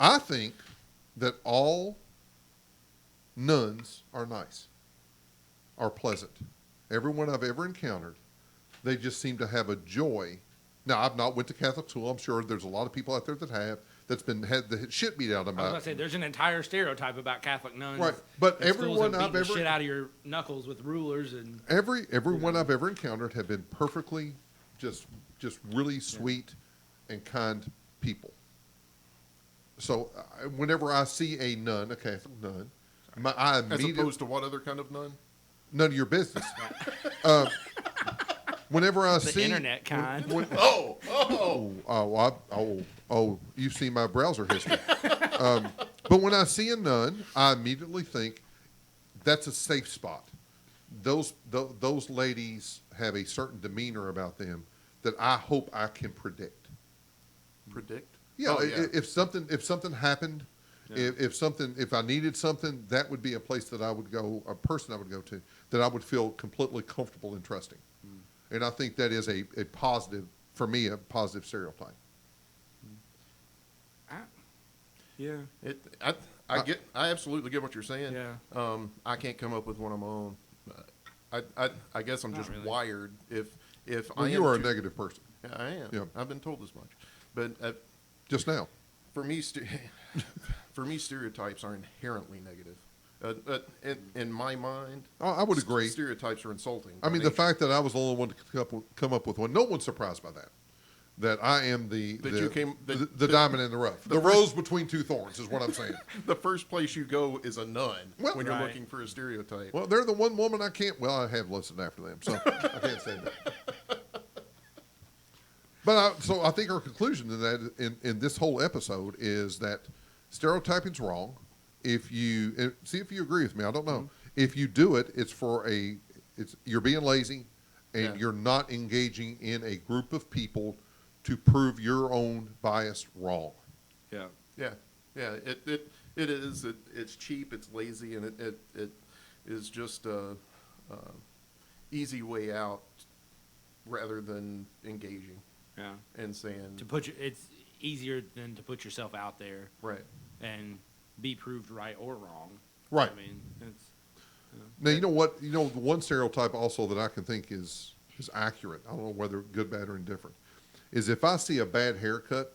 I think that all nuns are nice, are pleasant. Everyone I've ever encountered, they just seem to have a joy. Now, I've not went to Catholic school. I'm sure there's a lot of people out there that have. That's been had the shit beat out of them.
I was going to say, there's an entire stereotype about Catholic nuns.
Right, but
in schools
everyone
and
I've
beating the
ever-
shit out of your knuckles with rulers and
Everyone I've ever encountered have been perfectly, just really sweet and kind people. So whenever I see a nun, a Catholic nun, I
As
immediately
opposed to what other kind of nun?
none of your business. Whenever I
the
see
internet kind.
you've seen my browser history. But when I see a nun, I immediately think that's a safe spot. Those ladies have a certain demeanor about them that I hope I can predict.
Predict?
Yeah,
Oh, yeah.
if something happened
Yeah.
If I needed something, that would be a place that I would go, a person I would go to, that I would feel completely comfortable and trusting. And I think that is a positive, for me, a positive stereotype.
Yeah.
I absolutely get what you're saying.
Yeah.
I can't come up with one of my own. I guess I'm
Not
just
really.
wired. If
Well,
I
you
am
are a
too-
negative person,
Yeah, I am.
Yeah.
I've been told as much. But
just now.
for me, for me, stereotypes are inherently negative. In my mind,
I would agree.
Stereotypes are insulting.
I
by
mean, the
nature.
fact that I was the only one to come up with one, no one's surprised by that. That I am the diamond in the rough. The rose between two thorns is what I'm saying.
the first place you go is a nun
Well,
when you're
Right.
looking for a stereotype.
Well, they're the one woman I can't, well, I have listed after them, so I can't say that. But so I think our conclusion to that in this whole episode is that stereotyping's wrong. If you see if you agree with me, I don't know. If you do it, you're being lazy, and
Yeah.
you're not engaging in a group of people to prove your own bias wrong.
Yeah.
Yeah, yeah. It is. It's cheap. It's lazy, and it is just a easy way out rather than engaging
Yeah.
and saying
It's easier than to put yourself out there
right.
and be proved right or wrong.
Right.
I mean, it's
Now, you know what? You know, the one stereotype also that I can think is accurate, I don't know whether good, bad, or indifferent, is if I see a bad haircut,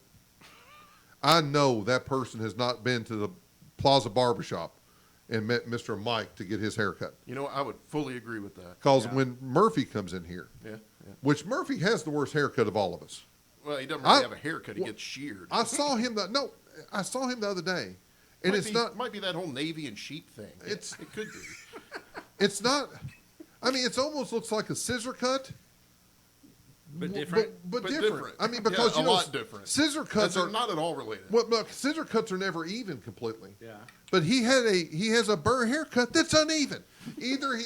I know that person has not been to the Plaza Barbershop and met Mr. Mike to get his haircut.
You know, I would fully agree with that.
Because
Yeah.
when Murphy comes in here,
Yeah.
which Murphy has the worst haircut of all of us.
Well, he doesn't really
I-
have a haircut. He
well,
gets sheared.
I saw him the other day, and
might be that whole navy and sheep thing.
It's-
it could be.
it's not. I mean, it almost looks like a scissor cut.
but different.
But
But
different.
different.
I mean, because
Yeah,
you
a
know,
lot different.
scissor cuts
They're
are
not at all related.
well, look, scissor cuts are never even completely.
Yeah.
But he has a burr haircut that's uneven. Either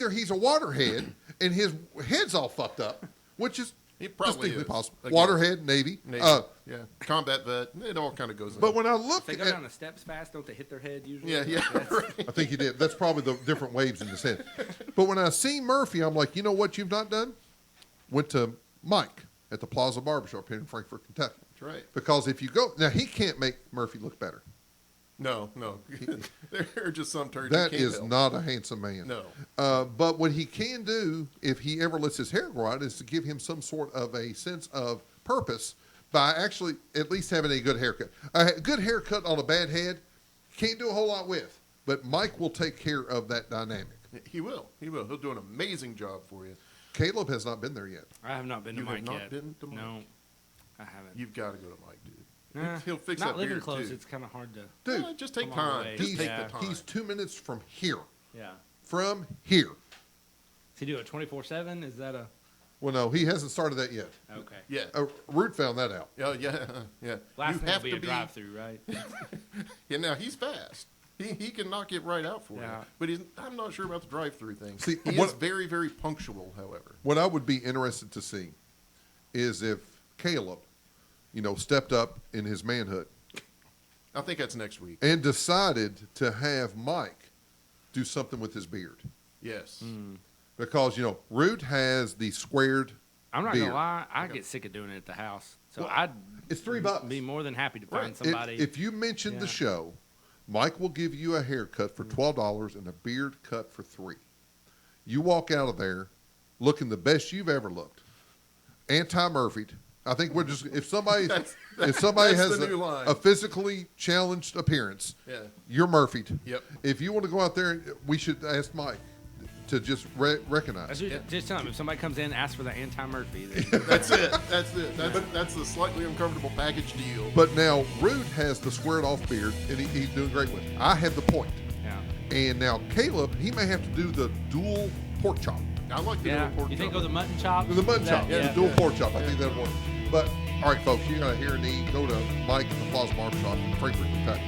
he's a waterhead and his head's all fucked up, which is
He probably
distinctly
is.
possible.
Again.
Waterhead, Navy.
Navy. Yeah, combat vet. It all kind of goes.
But
in.
when I
If
look
they go
at,
down the steps fast, don't they hit their head usually?
yeah, right.
I think he did. That's probably the different waves in his head. But when I see Murphy, I'm like, you know what you've not done? Went to Mike at the Plaza Barbershop here in Frankfort, Kentucky.
That's right.
Because if you go now, he can't make Murphy look better.
No. there are just some turds.
That
you can't
is
help.
not a handsome man.
No.
But what he can do, if he ever lets his hair grow out, is to give him some sort of a sense of purpose by actually at least having a good haircut. A good haircut on a bad head, can't do a whole lot with. But Mike will take care of that dynamic.
He will. He'll do an amazing job for you.
Caleb has not been there yet.
I have not been to
You have
Mike
not
yet.
been to Mike?
No, I haven't.
You've got to go to Mike, dude.
Nah,
He'll fix
not
that
living
beard,
close.
too.
It's kind of hard to.
Dude,
Just take
Come on,
time.
wait.
Just take
Yeah.
the time.
he's 2 minutes from here.
Yeah.
From here.
Does he do it 24/7? Is that a
Well, no, he hasn't started that yet.
okay?
Yeah.
Root found that out.
Yeah.
Last
You
thing will
have
be
to
a drive-through, right?
Yeah. Now he's fast. He can knock it right out for
Yeah.
you. But I'm not sure about the drive-through thing.
See,
he
what-
is very, very punctual, however.
What I would be interested to see is if Caleb, stepped up in his manhood
I think that's next week.
and decided to have Mike do something with his beard.
Yes.
Hmm.
Because, Root has the squared
I'm not
beard.
gonna lie. I get sick of doing it at the house, so
Well,
I'd
It's $3.
be more than happy to find
Right.
somebody.
If you mention the
Yeah.
show, Mike will give you a haircut for $12 and a beard cut for $3. You walk out of there looking the best you've ever looked. Anti-Murphy'd. I think we're just if somebody
That's
has
the new line.
a physically challenged appearance,
Yeah.
you're Murphy'd.
Yep.
If you want to go out there, we should ask Mike to just recognize.
just tell him if somebody comes in and asks for the anti-Murphy. Then,
That's it. That's the slightly uncomfortable package deal.
But now Root has the squared off beard, and he's doing great with it. I have the point.
yeah.
And now Caleb, he may have to do the dual pork chop.
I like the
Yeah.
little pork
You think
chop.
go the mutton chop?
The mutton chop,
Yeah.
the dual pork chop. I think that'll work. But, all right, folks, you got to hear a need. Go to Mike at the Plaza Barbershop in Frankfort, Kentucky.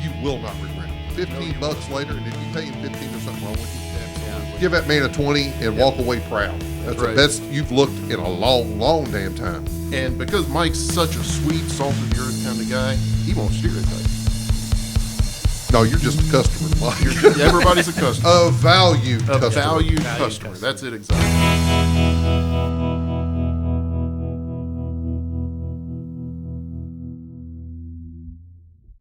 You will not regret it. $15 later, and if you pay him 15, there's something wrong with you.
Absolutely.
Give that man a 20 and walk away proud. That's the
right.
best you've looked in a long, long damn time.
And because Mike's such a sweet, salt of the earth kind of guy, he won't stereotype.
No, you're just a customer, Mike.
Everybody's a customer.
A valued
A
customer.
valued customer. That's it exactly.